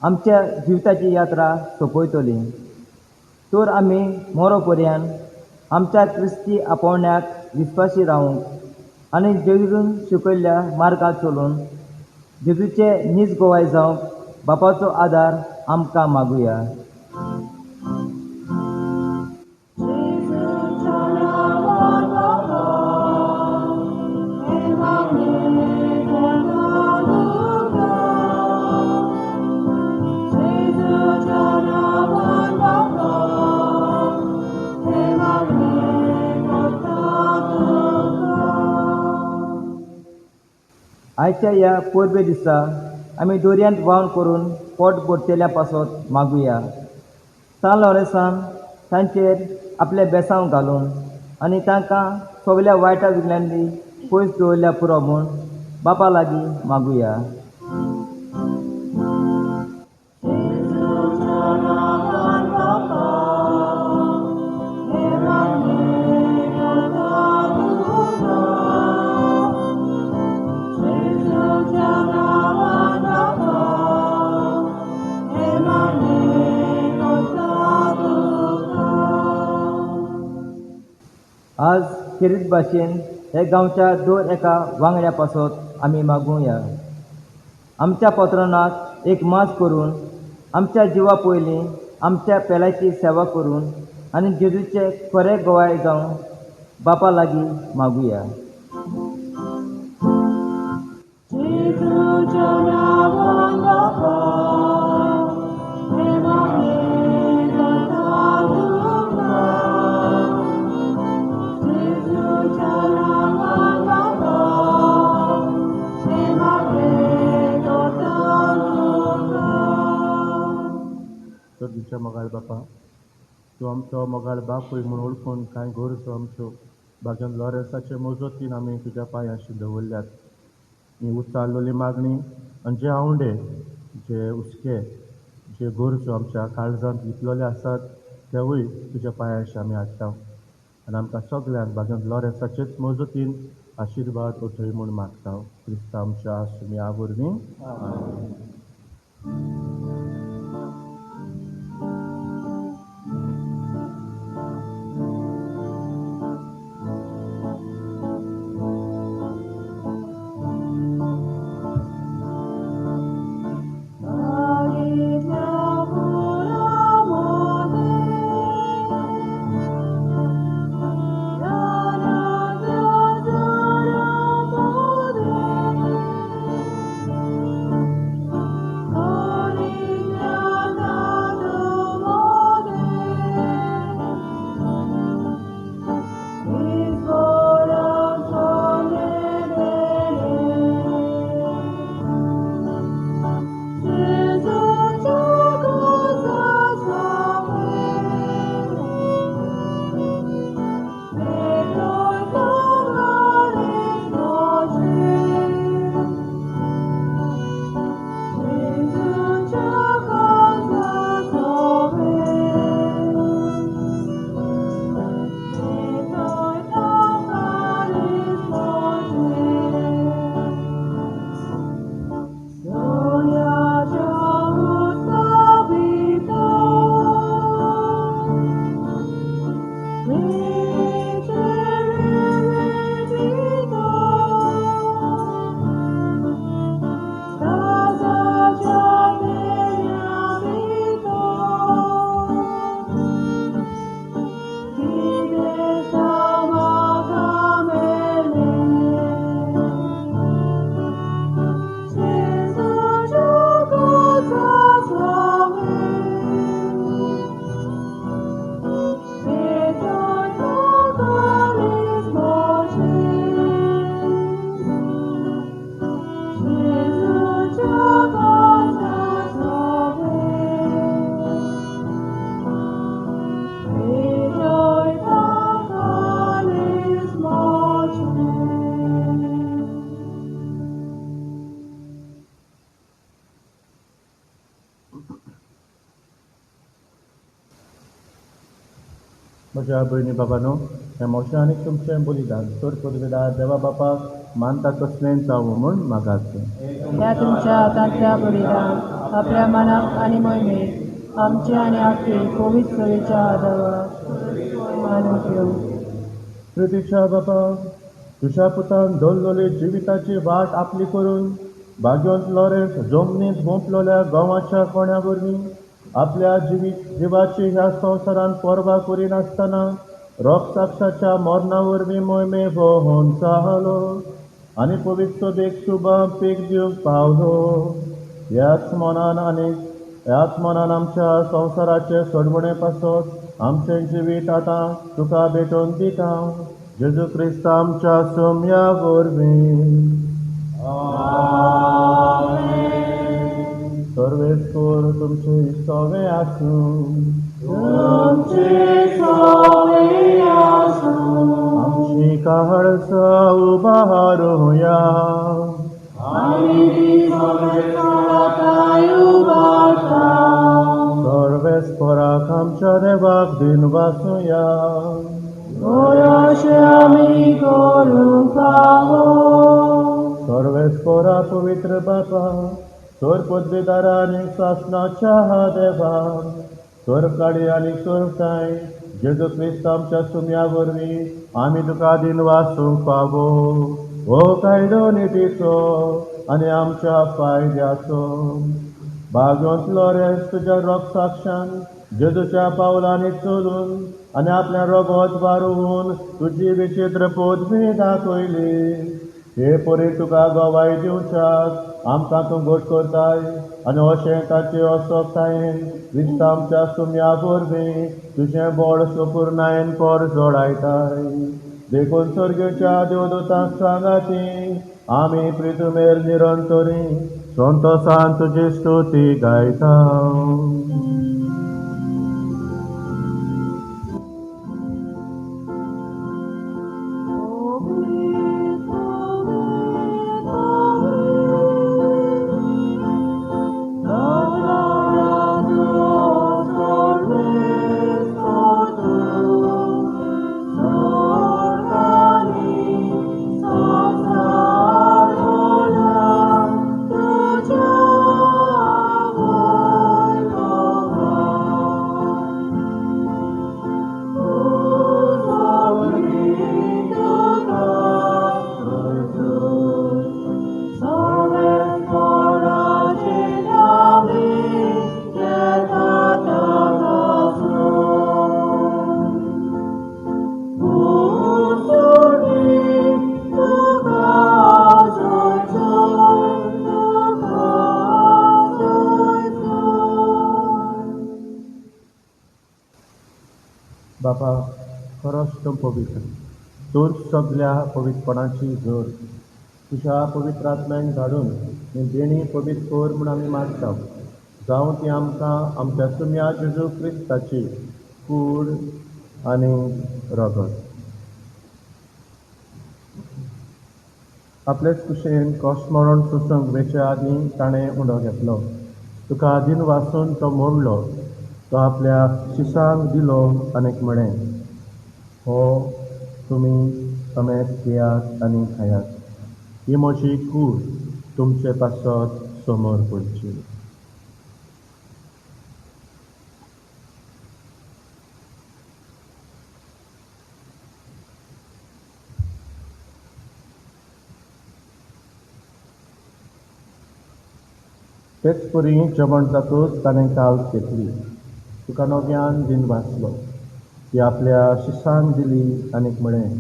आमच्या जिविताची यात्रा सोंपयतलीं. तर आमी मरो पर्यंत आमच्या क्रिस्ती आपोवण्याक विस्वासी रावूंक आनी जेजून शिकयल्ल्या मार्गार चलून जेजूचे नीज गोवाय जावंक बापाचो आदार आमकां मागुया. आयच्या ह्या पोरबे दिसा आमी दोरयांत वावन करून पोट भरतेल्या पासत मागुया. सान लॉरेसान तांचेर आपले बेसांव घालून आनी तांकां सगल्या वायटा विगल्यांनी पयस दवरल्या पुरो म्हूण बापा लागीं मागुया. आज खेरीत भाशेन हे गांवच्या दर एका वांगड्या पासत आमी मागुया. आमच्या पत्रनाक एक माज करून आमच्या जिवा पयलीं आमच्या पेलाची सेवा करून आनी जेजूचे खरें गोवाय जावन बापा लागीं मागुया. तुमच्या मोगाळ बापा, तूं आमचो मोगाळ बापूय म्हूण ओळखून कांय गरजो आमच्यो बागेन लॉरेन्साचे मोजतीन आमी तुज्या पांयाशी दवरल्यात. ही उचारलेली मागणी आनी जे आवंडे, जे हुस्के, जे गरजो आमच्या काळजांत लिपलेले आसात तेवूय तुज्या पांयाशी आमी हाडटा. आनी आमकां सगल्यांक बागेन लॉरेन्साचेच मोजतीन आशिर्वाद ओथय म्हूण मागता. क्रिस्ता आमच्या सुमी आवरणी. म्हज्या भयणी बाबांनो, हे मोशा आनी तुमचें बलिदान चड परवेदार देवा बापाक मानता तसलें जावं म्हूण मागात. ह्या तुमच्या हातांतल्या बलिदान आपल्या मनाक आनी मोहिमेक आमचे आनी आख्खे कोवीड सेवेच्या आदाराक मानून घेवं. प्रितीच्या बाबा, तुज्या पुतान दवरलेली जिविताची वाट आपली करून बागेंत लॉरेन्स जमनींत गुंपलोल्या गोवाच्या कोण्या वरवीं आपल्या जिवाची ह्या संवसारान परवा करिनासतना रोगसाक्षाच्या मरणा वरवीं मोहिमे भोंवन जालो आनी पवित्र देख शुभा पीक दिवंक पावलो. ह्याच मनान आमच्या संवसाराचे सोडवणे पासत आमचें जिवीत आतां तुका भेटोवन दिता. जेजू क्रिस्त आमच्या सोम्या वरवीं. सर्वेस्कोर तुमचे सवे आसूं आमची काळसा उबारूया सर्वेस्कोराक आमच्या देवाक दिन वाचूया सर्वेस्कोरा पवित्र बापा सोर पदवीदारा आनी शासनाच्या देवा सोरकाळी आनी सोरकाय जेजू क्रिस्त आमच्या सुम्या वरवीं आमी तुका दिन वाचूंक पावो हो कायदो नितीचो आनी आमच्या फायद्याचो भाग्यवंत लोरेन्स तुज्या रोग साक्षान जेजूच्या पावलांनी चलून आनी आपल्या रोगोत वारोवन तुजी विचित्र पदवी दाखयली हे परी तुका गोवाय दिवच्याक आमकां तूं घोट करताय आनी अशें ताचे असोगतायेन क्रिस्त आमच्या सुम्या वरवीं तुजें बोड सुपूर्णायेन पर जोडायताय देखून सर्गेच्या देवदूतांक सांगाती आमी प्रितुमेर निरंतरी संतोषान तुजी स्तुती गायता बापा खरोच तूं पवित्र तूं सगळ्या पवित्रपणाची जोर तुज्या पवित्र आत्म्यान धाडून ही देणी पवित्र कोर म्हूण आमी मागता जावं ती आमकां आमच्या सुम्या जेजू क्रिस्ताची कूड आनी रगत आपलेच कुशेन कोस्मरण सुसंग वेचे आदीं ताणें उंडो घेतलो तुका आदीन वाचून तो मोडलो तो आपल्या शिसांक दिलो आनीक म्हळें हो तुमी समेत घेयात आनी खायात ही म्हजी कूड तुमचे पासत समोर पडची तेच परी जेवण जातूच ताणें काल्स घेतली तुका नव्यान दिन वाचलो ती आपल्या शिसांक दिली आनीक म्हळें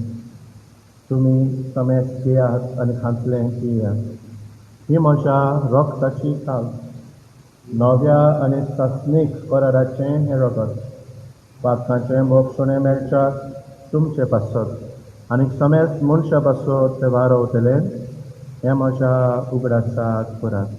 तुमी समेत घेयात आनी खातलें पियात ही म्हज्या रोगताची काल्स नव्या आनी सासणीक कराराचें हें रगत पातकाचें मोक्षणें मेळच्याक तुमचे पासत आनीक समेत मनशा पासत तें वारवतलें हें म्हज्या उगडासाक करात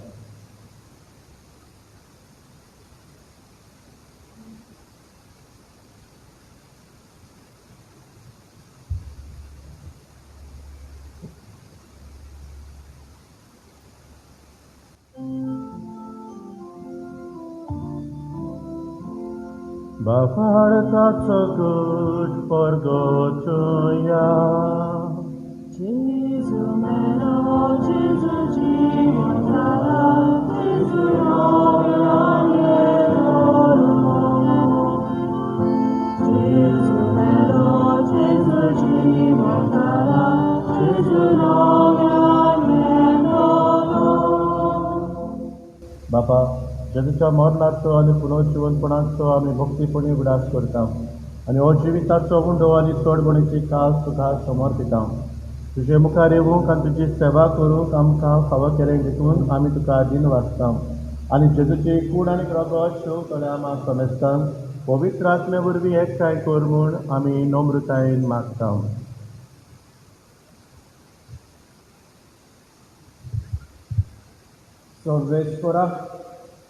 Bafarkaco good forgotuja. Jesu meno, Jesu život dara, Jesu novljanje doro. Jesu meno, Jesu život dara, Jesu novljanje doro. बापा जेजूच्या मरणाचो आनी पुनर्जीवनपणाचो आमी भक्तीपणी उडास करता आनी हो जिविताचो उंडो आनी चडपणीची काल तुका समर्पिता तुजे मुखार येवंक आनी तुजी सेवा करूंक आमकां फावो केलें देखून आमी तुका दिन वाचता आनी जेजूची कूड आनी रगत शेव कोल्या आमाक समेस्तान पवित्र आत्मे वरवीं एकठांय कर म्हूण आमी नम्रतायेन मागता सर्वेश्वरा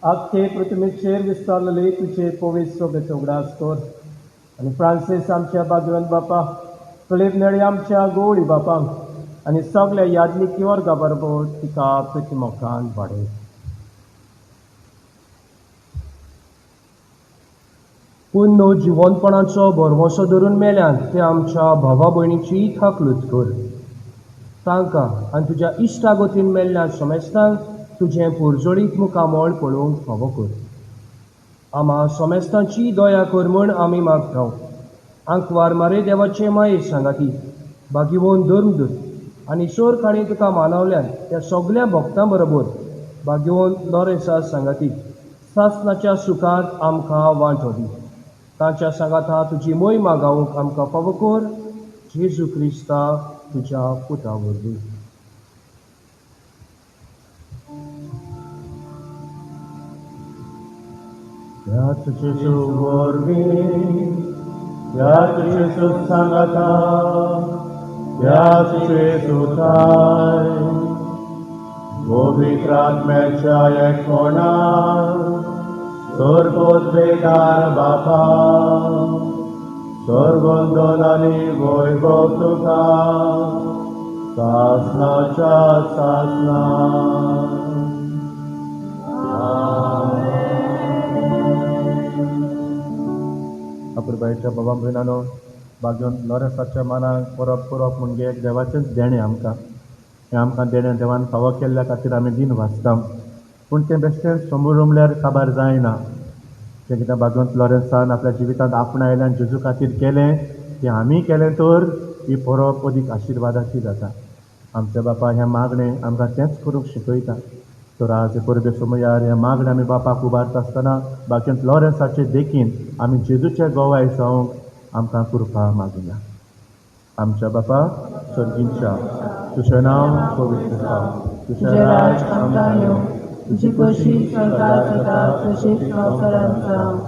अख्खे पृथ्वीचेर विस्तारलेली तुझे पवित्र सभेचो उगडास कर आनी फ्रांसीस आमच्या भाग्यवान बापा, फिलीप नेळी आमच्या गोळी बापांक आनी सगल्या यादलिकी वर्गा बरोबर तिका प्रतिमोखान वाडय. पुन्नो जिवंतपणाचो भरवंसो धरून मेल्यान ते आमच्या भावा भयणीची थाकलूत कर. तांकां आनी तुज्या इश्टागोतीन मेल्ल्या सोमेस्तांक तुजें पुरजोळीत मुखामळ पळोवंक फावो कर. आम्हा सोमेस्तांची दया कर म्हूण आमी मागतांव. आंकवार मारे देवाचे माये सांगाती, भाग्यवान धर्मदूत आनी शोर खाणी तुका मानवल्यान त्या सगल्या भक्तां बरोबर भाग्यवान लॉरेन्सा सांगाती सासणाच्या सुखांत आमकां वांटो दी. तांच्या सांगाता तुजी मोहिमा गावूंक आमकां फावो कर. जेजू क्रिस्ता तुज्या पुता वरवीं. ह्याच जेजू वरवीं, ह्याच जेजू सांगाता, ह्याच जेजू थाय, पवित्र आत्म्याच्या एकवणान स्वर्गोद्वेगार बापा, स्वर्गोंदोल आनी वैभव तुका सासणाच्या सासणा. अपुरबायेच्या बाबा भयणानो, भाग्यवान लॉरेन्साच्या मानाक परब करप म्हणजे एक देवाचेंच देणें आमकां. हें आमकां देणें देवान फावो केल्ल्या खातीर आमी दिन वाचता. पूण तें बेश्टें समोर रमल्यार काबार जायना. जें कितें भाग्यवंत लॉरेन्सान आपल्या जिवितांत आपणायल्यान जेजू खातीर केलें तें आमी केलें तर ही परब अदीक आशिर्वादाची जाता. आमच्या बापा हें मागणें आमकां तेंच करूंक शिकयता. तर आज हे परबे समयार हें मागणें आमी बापाक उबारता आसतना भाग्यवंत लॉरेन्साचे देखीन आमी जेजूचे गोवाय जावंक आमकां कृपा मागुया. आमच्या बापा सर्गींच्या, तुजें नांव पवित्र जावं, तुजें राज आमकां येवं, तुजी कशी स्वर्गांत जाता तशीच संवसारांत जावं.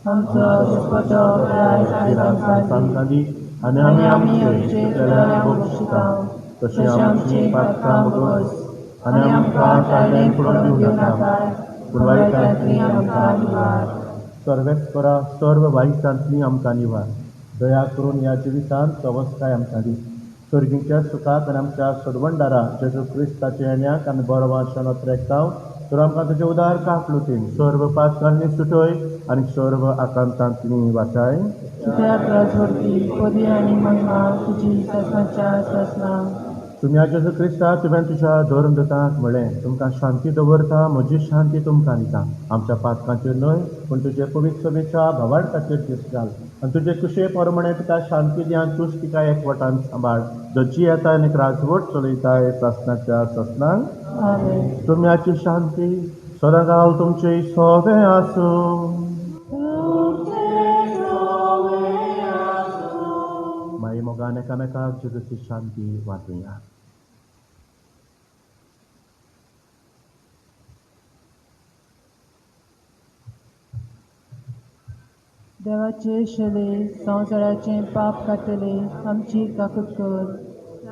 आमचो दिसपतो आयज आमकां दी आनी आनी आमी आमचे चुकल्यांक बक्षितांव तशें आमची पातकां बगस आनी आमकां कायलें पडूंक दिवं नाकाय, पूण वायटांतलीं आमकां निवार. सर्वेस्परा सर्व वाईटांतलीं आमकां निवार. दया करून ह्या जिवितांत सवस्ताय आमकां दी. सर्गींच्या सुखाक आनी आमच्या सडवंडारा जेजू क्रिस्ताच्या येण्याक आमी बरो वाचन रेखताव. तर आमकां तुजे उदार काकलुतीन सर्व पातकांनी सुटय आनी सर्व आकांतांतलीं वाटाय. कित्याक राजवटी पदी आनी महिमा तुजी ससनाच्या ससना. तुमी जेजू क्रिस्ता तुवें तुज्या धर्मदूतांक म्हळें, तुमकां शांती दवरता, म्हजी शांती तुमकां दिता. आमच्या पातकांचेर न्हय पूण तुजे पवित्र सभेच्या भावार्थाचेर दीस घाल आनी तुजे कुशे प्रमाणे तुका शांती दी आनी तूंच तिका एकवटान सांबाळ. जजी येता आनी राजवट चलयताय सासणाच्या ससनांक. तुमची शांती सदांकाल तुमचे सोबे आसूं. माई मोगान एकामेकाक जेजूची शांती वाटुया. देवाचे शेले संवसाराचें पाप काडटले आमची काकूट कर.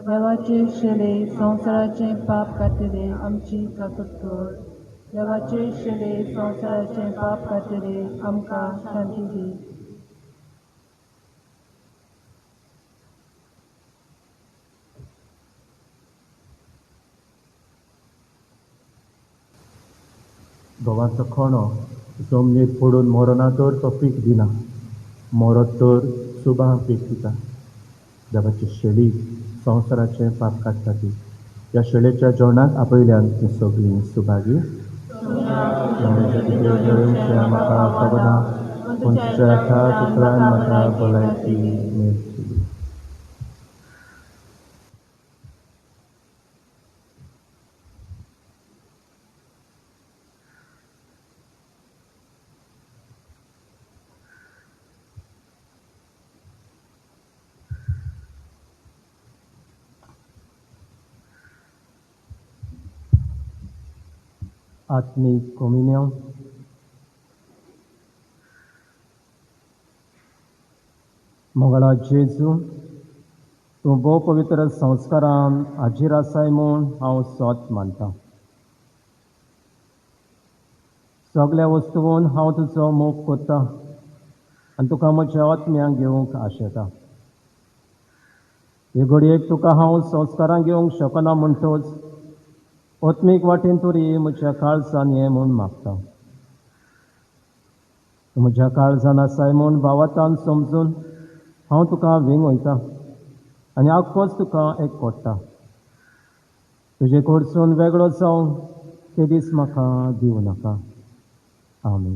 देवाचे शेले संवसाराचें पाप काडटले आमची काकूट कर. देवाचे शेले संवसाराचें पाप काडटले आमकां शांती दी. घोवाचो खोणो जमनीर पडून मरना तर तो पीक दिना, मरत तर सुबां पीक दिता. देवाची शेळी संवसाराचें पाप काडटा ती. ह्या शेळेच्या जेवणाक आपयल्यान ती सगळीं सुभागी. म्हाका खबर ना पूण तुज्या एका पुत्रान म्हाका भलायकी मेळटली. आत्मीक कम्युनियन. मंगळा जेजू, तूं भोव पवित्र संस्कारान हाजीर आसाय म्हूण हांव सोत मानतां. सगल्या वस्तूंत हांव तुजो मोग कोत्ता आनी तुका म्हज्या आत्म्यांक घेवंक आशेता. हे घडयेक तुका हांव संस्कारां घेवंक शकना म्हणटोच आत्मीक वाटेन तरी म्हज्या काळजान ये म्हूण मागता. म्हज्या काळजान आसाय म्हूण भावातान समजून हांव तुका विंग वयता आनी आख्खोच तुका एकवटता. तुजे कडसून वेगळो जावंक ते दीस म्हाका दिवं नाका. आमीन.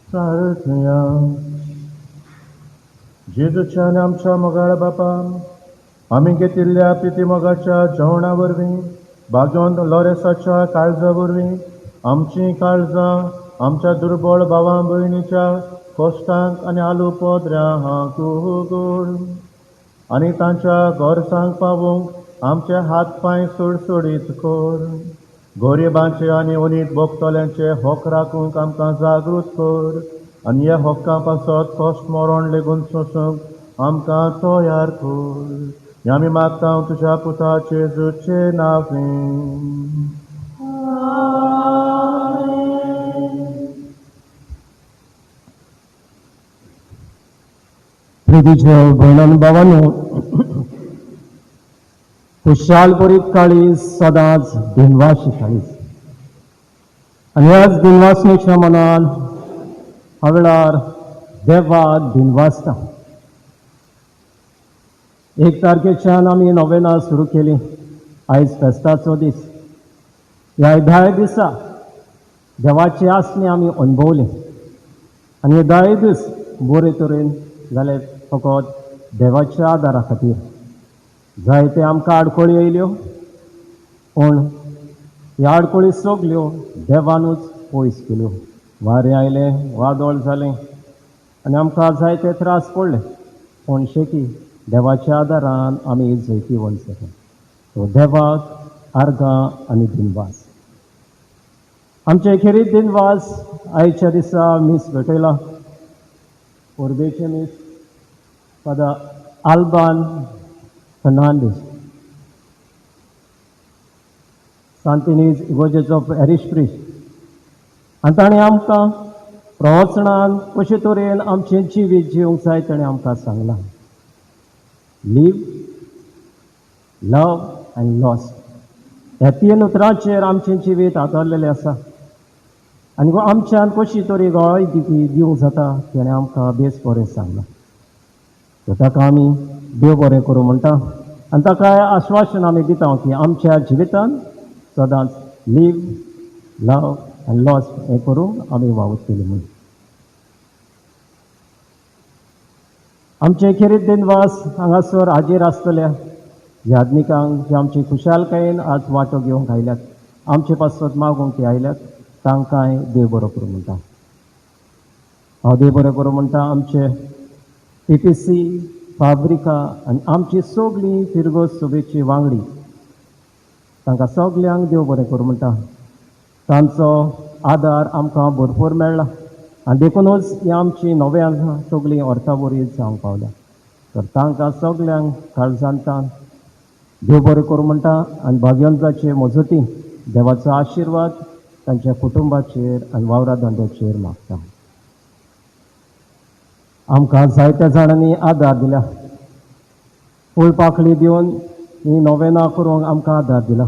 प्रार्थना. जेजूच्या आनी आमच्या मोगाळ बापा, आमी घेतिल्ल्या पिती मोगाच्या जेवणा वरवीं भाग्योंत लॉरेसाच्या काळजा वरवीं आमचीं काळजां आमच्या दुर्बळ भावां भयणीच्या कश्टांक आनी आलू पोद्र्यांक उगड आनी तांच्या गोरसांक पावूंक आमचे हात पांय सुडसुडीत कर. गोरिबांचे आनी उनीत भोगतल्यांचे हॉक राखूंक आमकां जागृत कर आनी ह्या हॉक्कां पासत कश्ट मरण लेगून सोंसूंक आमकां तयार कर. हें आमी मागता तुज्या पुता जेजूचे नांवें. प्रितीचे भयणान भावांनो, खुशाल बरीत काळीज सदांच दिनवाशी काळीज. आनी ह्याच दिनवासणेच्या मनान ह्या वेळार देवाक दिनवासता. 1 तारखेच्यान आमी नोवेना सुरू केली. आयज फेस्ताचो दीस. ह्या 10 दिसा देवाची आसणी आमी अनुभवली आनी हे 10 दीस बरे तरेन जाले फकत देवाच्या आदारा खातीर. जायते आमकां आडखळी येयल्यो, पूण ह्या आडखळी सगल्यो देवानूच पयस केल्यो. वारें आयलें, वादळ जालें, आनी आमकां जायते त्रास पडले पूण शेकी देवाच्या आदारान आमी जैती वंचले. सो देवाक आर्गां आनी दिनवास. आमचे खेरीत दिनवास आयच्या दिसा मीस भेटयला. उर्बेचे मीस फादर आल्बान फर्नांडीस, सांतिनीज इगोजेचो पॅरिश प्रिस्ट. आनी ताणें आमकां प्रवचनान कशे तरेन आमचें जिवीत जिवंक जाय ताणें आमकां सांगलां. लीव, लव आनी लॉस ह्या 3 उतरांचेर आमचें जिवीत आदारलेलें आसा. आनी आमच्यान कशी तरी गोळय दिवंक जाता तेणें आमकां बेस बरें सांगलां. सो ताका आमी देव बरें करूं म्हणटा आनी ताका आश्वासन आमी दिता की आमच्या जिवितान सदांच लीव, लव आनी लॉस हें करून आमी वावुरतलीं म्हणून. आमचे खेरीत दिनवास हांगासर हाजीर आसतल्या यादनिकांक जे आमची खुशालकायेन आज वांटो घेवंक आयल्यात, आमचे पासत मागूंक ते आयल्यात, तांकांय देव बरो करूं म्हणटा. हांव देव बरें करूं म्हणटा आमचे PPC, फाब्रिका आनी आमची सगळीं फिरगोस सभेची वांगडी, तांकां सगल्यांक देव बरें करूं म्हणटा. तांचो आदार आमकां भरपूर मेळ्ळा आनी देखूनच ही आमची नव्यान सगळीं अर्थाबोरीत जावंक पावल्या. तर तांकां सगल्यांक काळजांतान देव बरें करूं म्हणटा आनी भाग्यवंताचे मजती देवाचो आशिर्वाद तांच्या कुटुंबाचेर आनी वावरा धंद्याचेर मागता. आमकां जायत्या जाणांनी आदार दिला. फूल पाखली दिवन ही नोवेनां करूंक आमकां आदार दिला.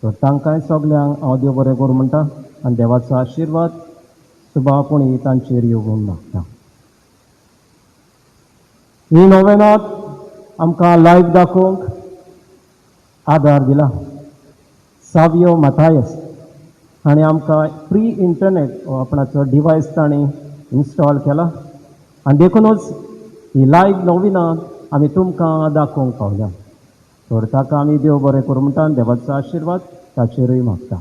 तर तांकांय सगल्यांक हांव देव बरें करूं म्हणटा आनी देवाचो आशिर्वाद सुबापुणी तांचेर येवूंक मागता. ही नोवेनांत आमकां लायव्ह दाखोवंक आदार दिला सावियो माथायस. हाणें आमकां फ्री इंटरनेट हो आपणाचो डिवायस ताणें इन्स्टॉल केला आनी देखूनच ही लायव्ह नोविनां आमी तुमकां दाखोवंक पावल्या. तर ताका आमी देव बरें करूं म्हणटा आनी देवाचो आशिर्वाद ताचेरूय मागता.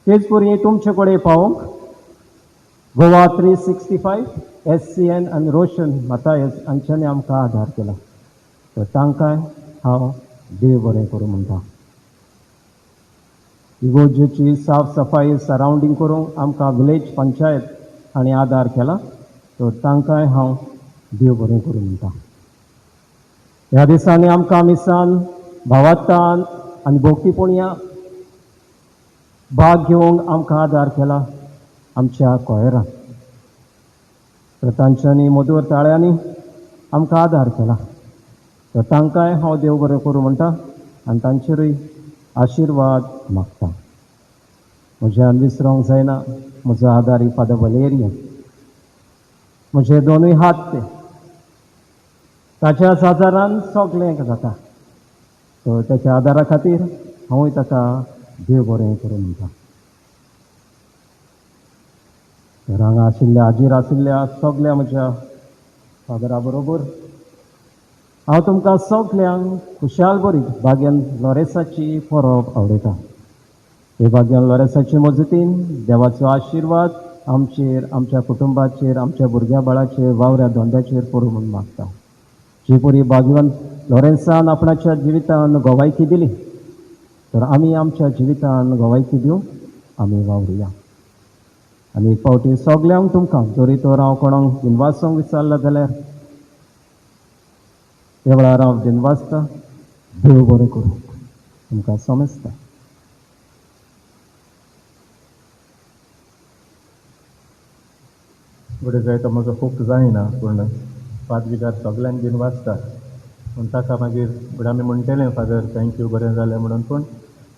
तेच परी तुमचे कडेन पावोवंक गोवा 365 SCN आनी रोशन माथायस हांच्यांनी आमकां आदार केला. तर तांकांय हांव देव बरें करूं म्हणटा. इगोजेची साफ सफाई सरावंडींग करूंक आमकां विलेज पंचायत हांणी आदार केला. तर तांकांय हांव देव बरें करूं म्हणटा. ह्या दिसांनी आमकां मिसान भावार्थान आनी भोवतीपणया भाग घेवंक आमकां आदार केला आमच्या कोयरान. तर तांच्यांनी मधुर ताळ्यांनी आमकां आदार केला. तर तांकांय हांव देव बरें करूं म्हणटा आनी तांचेरूय आशिर्वाद मागता. म्हज्यान विसरोंक जायना म्हजो आदारी फादर वलेरियन. म्हजे दोनूय हात ते ताच्या आदारान सगळें जाता. सो त्याच्या आदारा खातीर हांवूय ताका देव बरें करूं म्हणटा. तर हांगा आशिल्ल्या हाजीर आशिल्ल्या सगळ्या म्हज्या फादरा बरोबर हांव तुमकां सगल्यांक खुशाल बरी भाग्यन लॉरेसाची परब आवडयता. हे भाग्यन लॉरेसाचे मजतीन देवाचो आशिर्वाद आमचेर, आमच्या कुटुंबाचेर, आमच्या भुरग्या बाळाचेर, वावऱ्या धंद्याचेर पडूं म्हूण मागता. जी परी भाग्यवंत लॉरेन्सान आपणाच्या जिवितान गोवायकी दिली, तर आमी आमच्या जिवितान गोवायकी दिवंक आमी वावरुया. आनी एक फावटी सगल्यांक तुमकां जरी तर हांव कोणाक दिनवासोंक विचारला जाल्यार ते वेळार हांव दिनवासता देव बरें करूं तुमकां समजता. फुडें जाय तो म्हजो खूब जायना पूण पादविकार सगल्यांक दिनवासता. पूण ताका मागीर फुडें आमी म्हणटलें फादर थँक्यू बरें जालें म्हणून. पूण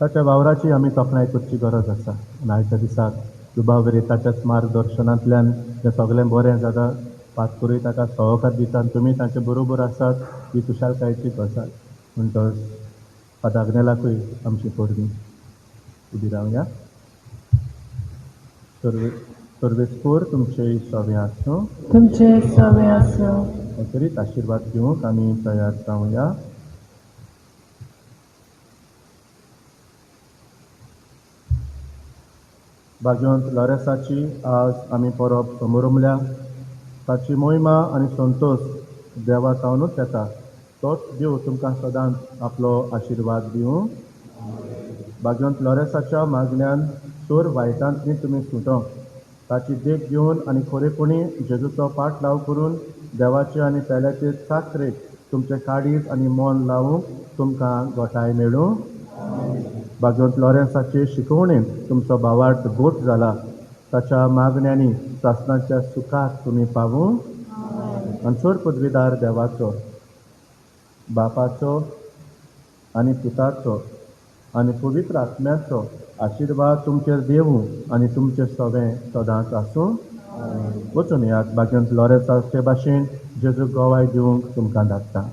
ताच्या वावराची आमी तोखणाय करची गरज आसा. आनी आयच्या दिसाक दुबावरी ताच्याच मार्गदर्शनांतल्यान जें सगळें बरें जाता पात करूय ताका सहकार दिता आनी तुमी ताचे बरोबर आसात ही खुशालकायेची गजाल. म्हणटच फादाग्नेलाकूय आमची पोरणी उबी रावया. सर्वेस्पोर तुमचे सवे आसूं. तुमचे सवे आसूं. हे करीत आशिर्वाद घेवंक आमी तयार जावया. भाग्यवंत लॉरेसाची आज आमी परब समोरुमल्या. ताची मोहिमा आनी संतोश देवा सावनूच येता. तोच देव तुमकां सदांच आपलो आशिर्वाद दिवं. भाग्यवंत लॉरेसाच्या मागण्यान चोर वायटांतली तुमी सुटो. ताची देख घेवन आनी खरेपणी जेजूचो पाट लाव करून देवाचे आनी पेल्याचे साखरेक तुमचे काळीज आनी मोन लावूंक तुमकां गोठाय मेळूं. भाग्यवंत लॉरेन्साचे शिकवणेन तुमचो भावार्थ गोट जाला. ताच्या मागण्यांनी सासणाच्या सुखाक तुमी पावूं. आनी चोर पदवीदार देवाचो, बापाचो आनी पुताचो आनी पवित्र आत्म्याचो आशिर्वाद तुमचेर देवूं आनी तुमचें सगळें सदांच आसूं. वचून येयात. भाग्यवंत लॉरेन्साचे भाशेन जेजू गोवाय दिवंक तुमकां धाडटा.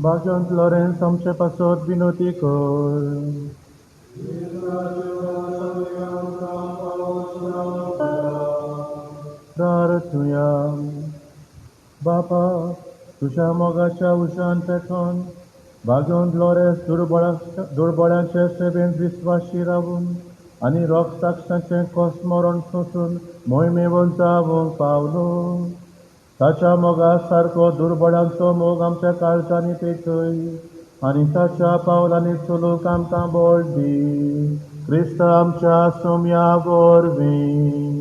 भाग्यवंत लॉरेन्स आमचे पासत विनोती कर. प्रार्थुया. बापा, तुझ्या मोगाच्या उशान पेटोन भाग्यवंत लॉरेन्स दुर्बळांचे सेवेन विस्वाशी रावून आनी रोग साक्षांचे कोसमोरण सोसून मोहिमेवंत जावंक पावलो. ताच्या मोगा सारको दुर्बळांचो मोग आमच्या काळजांनी पेटय आनी ताच्या पावलांनी चलूंक आमकां बळ दी. क्रिस्त आमच्या सोम्या वरवीं.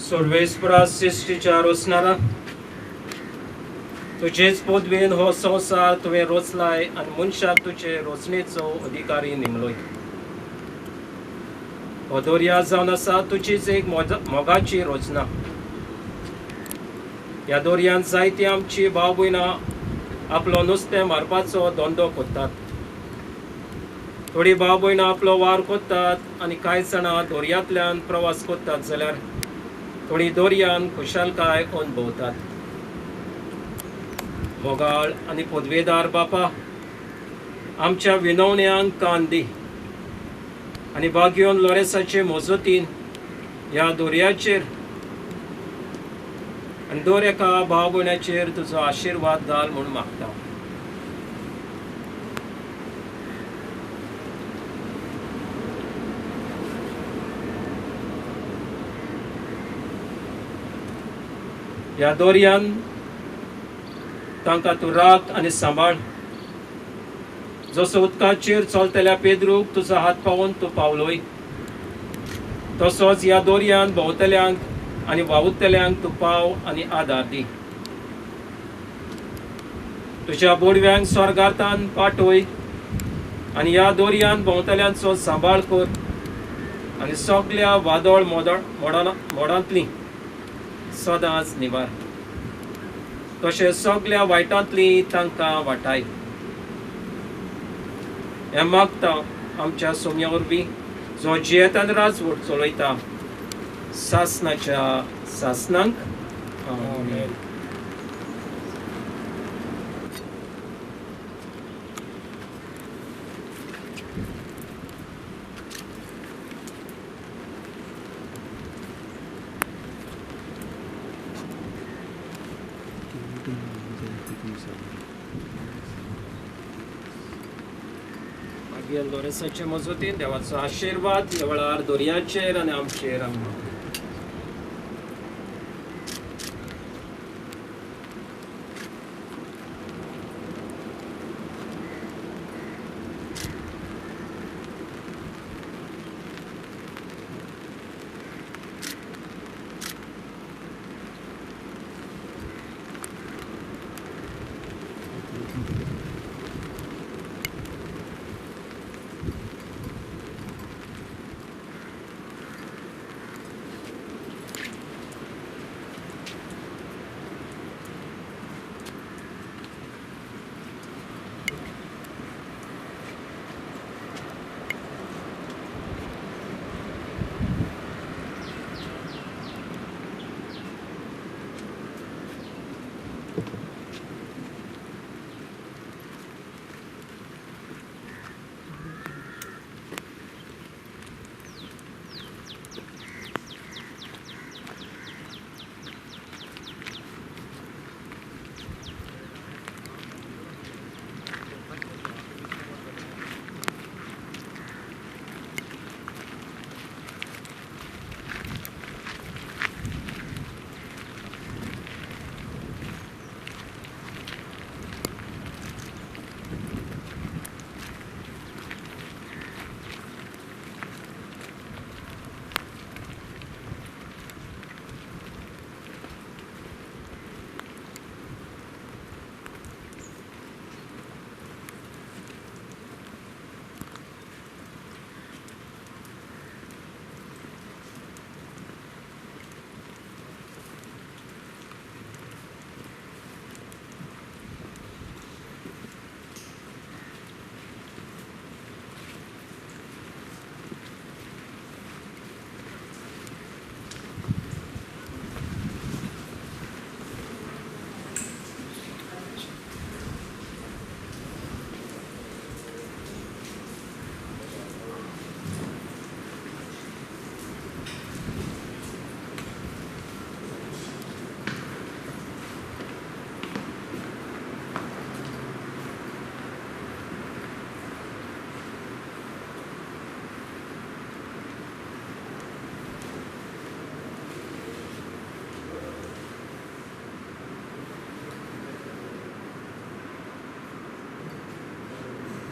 सर्वेस्परा सृष्टीच्या रोचणारा तुझेच पदवेन हो संवसार तुवें रोचलाय आनी मनशाक तुजे रोचणेचो अधिकारी नेमलोय. हो दर्या जावन आसा तुजीच एक मोगाची रोचना. ह्या दर्यांत जायतीं आमची भाव भयणां आपलो नुस्तें मारपाचो धंदो करतात. थोडीं भाव भयणां आपलो वार कोत्तात आनी कांय जाणां दर्यांतल्यान प्रवास करतात जाल्यार थोडीं दर्यान खुशालकाय अणभवतात. मोगाळ आनी पदवेदार बापा, आमच्या विनवण्यांक कान दी आनी बागयोन लोरेसाचे मोजतीन ह्या दर्याचेर आनी दर एका भाव भयणाचेर तुजो आशिर्वाद घाल म्हूण मागता. ह्या दर्यान तांकां तूं राख आनी सांबाळ. जसो उदकाचेर चलतल्या पेद्रूक तुजो हात पावोवन तूं पावलोय, तसोच ह्या दर्यान भोंवतल्यांक आनी व्हांवतल्यांक तूं पाव आनी आदार दी. तुज्या बोडव्यांक स्वर्गांतान पाठय आनी ह्या दर्यान भोंवतल्यांचो सांबाळ कर आनी सगळ्या वादळ मोडांतलीं सदांच निवार. तशेंच सगळ्या वायटांतलीं तांकां वाटाय. हें मागता आमच्या सोम्या वरवीं जो जियेत आनी राजवट चलयता सासनाच्या सासनांक. आमेन. मागीर लोरेसाचे मजतीन देवाचो आशिर्वाद ह्या वेळार दर्याचेर आनी आमचेर आमी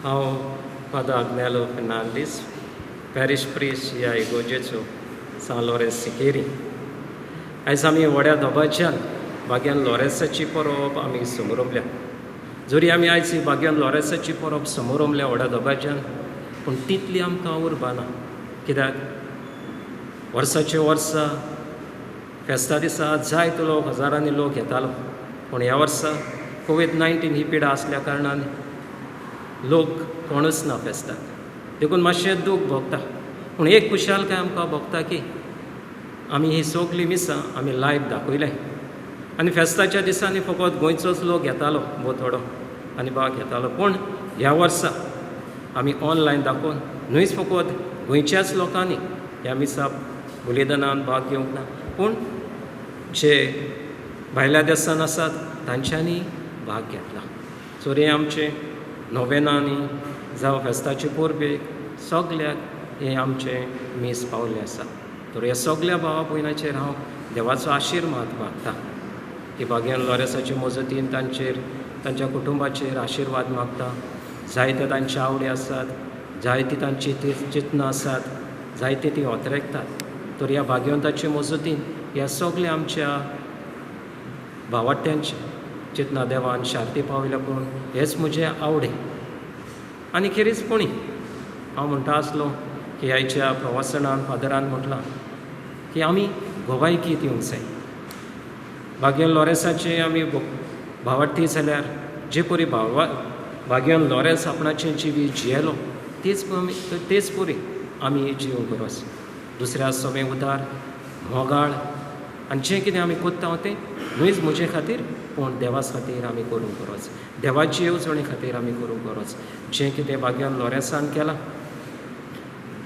हांव father Agnelo Fernandes parish priest ह्या इगोजेचो सान लोरेंस सिकेरी. आयज आमी व्हड्या दोबाच्यान बाग्यान लॉरेन्साची परब आमी समोरमल्या. जरी आमी आयज ही बाग्यान लॉरेन्साची परब समोरमल्या व्हड्या दोबाच्यान, पूण तितली आमकां उर्बा ना. कित्याक वर्साचे वर्सा फेस्ता दिसा जायतो लोक, हजारांनी लोक येतालो, पूण ह्या वर्सा कोवीड-19 ही पिडा आसल्या कारणान लोक कोणूच ना फेस्ताक. देखून मातशें दूख भोगता. पूण एक खुशालकाय आमकां भोगता की आमी ही सगळीं मिसां आमी लायव्ह दाखयलें. आनी फेस्ताच्या दिसांनी फकत गोंयचोच लोक येतालो भोव थोडो आनी भाग घेतालो, पूण ह्या वर्सा आमी ऑनलायन दाखोवन न्हयच फकत गोंयच्याच लोकांनी ह्या मिसा बलिदानान भाग घेवंक ना, पूण जे भायल्या देशांत आसात तांच्यांनी भाग घेतला. सो हे आमचे नोवेनांनी जावं फेस्ताचे परबेक सगल्याक हे आमचे मीस पावल्ले आसा. तर ह्या सगल्या भावा भयणांचेर हांव देवाचो आशिर्वाद मागता की बाग्यान लॉरेन्साचे मजतीन तांचेर, तांच्या कुटुंबाचेर आशिर्वाद मागता. जायते तांचे आवडी आसात, जायती तांची चिंतनां आसात, जायते ती ओतरेकतात. तर ह्या भाग्यवंताचे मजतीन ह्या सगल्या आमच्या भावार्थ्यांचे चिंतना देवान शांती पावयल्या पूण हेच म्हजे आवडे. आनी खेरीजपणी हांव म्हणटा आसलो की आयच्या प्रवासणान फादरान म्हटलां की आमी गोवायकीत येवंक जाय. बाग्यान लॉरेन्साचे आमी भावार्थी जाल्यार जे परी बाग्यान लॉरेन्स आपणाचें जिवी जियेलो तेच परी आमी जिवंक गरज. दुसऱ्या सोबे उदार मोगाळ आनी जें कितें आमी कोत्ता तें न्हयच म्हजे खातीर पूण देवाच खातीर आमी करूंक गरज. देवाची येवजणे खातीर आमी करूंक गरज. जें कितें बाग्यान लॉरेन्सान केलां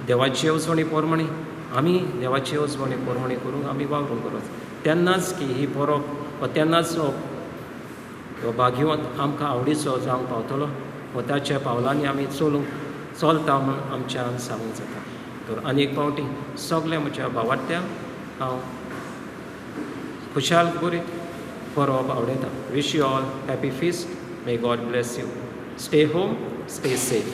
देवाची येवजणी पोरमणी आमी देवाची येवजणी पोरमणी करूंक आमी वावरूंक गरज. तेन्नाच की ही परब वा तेन्नाच हो भाग्यवंत आमकां आवडीचो जावंक पावतलो वा ताच्या पावलांनी आमी चलता म्हूण आमच्यान सांगूंक जाता. तर आनी एक फावटी सगल्या म्हज्या भावार्थ्यांक हांव खुशाल बरी परब आवडयता. Wish you all happy feast. May God bless you. Stay home, stay safe.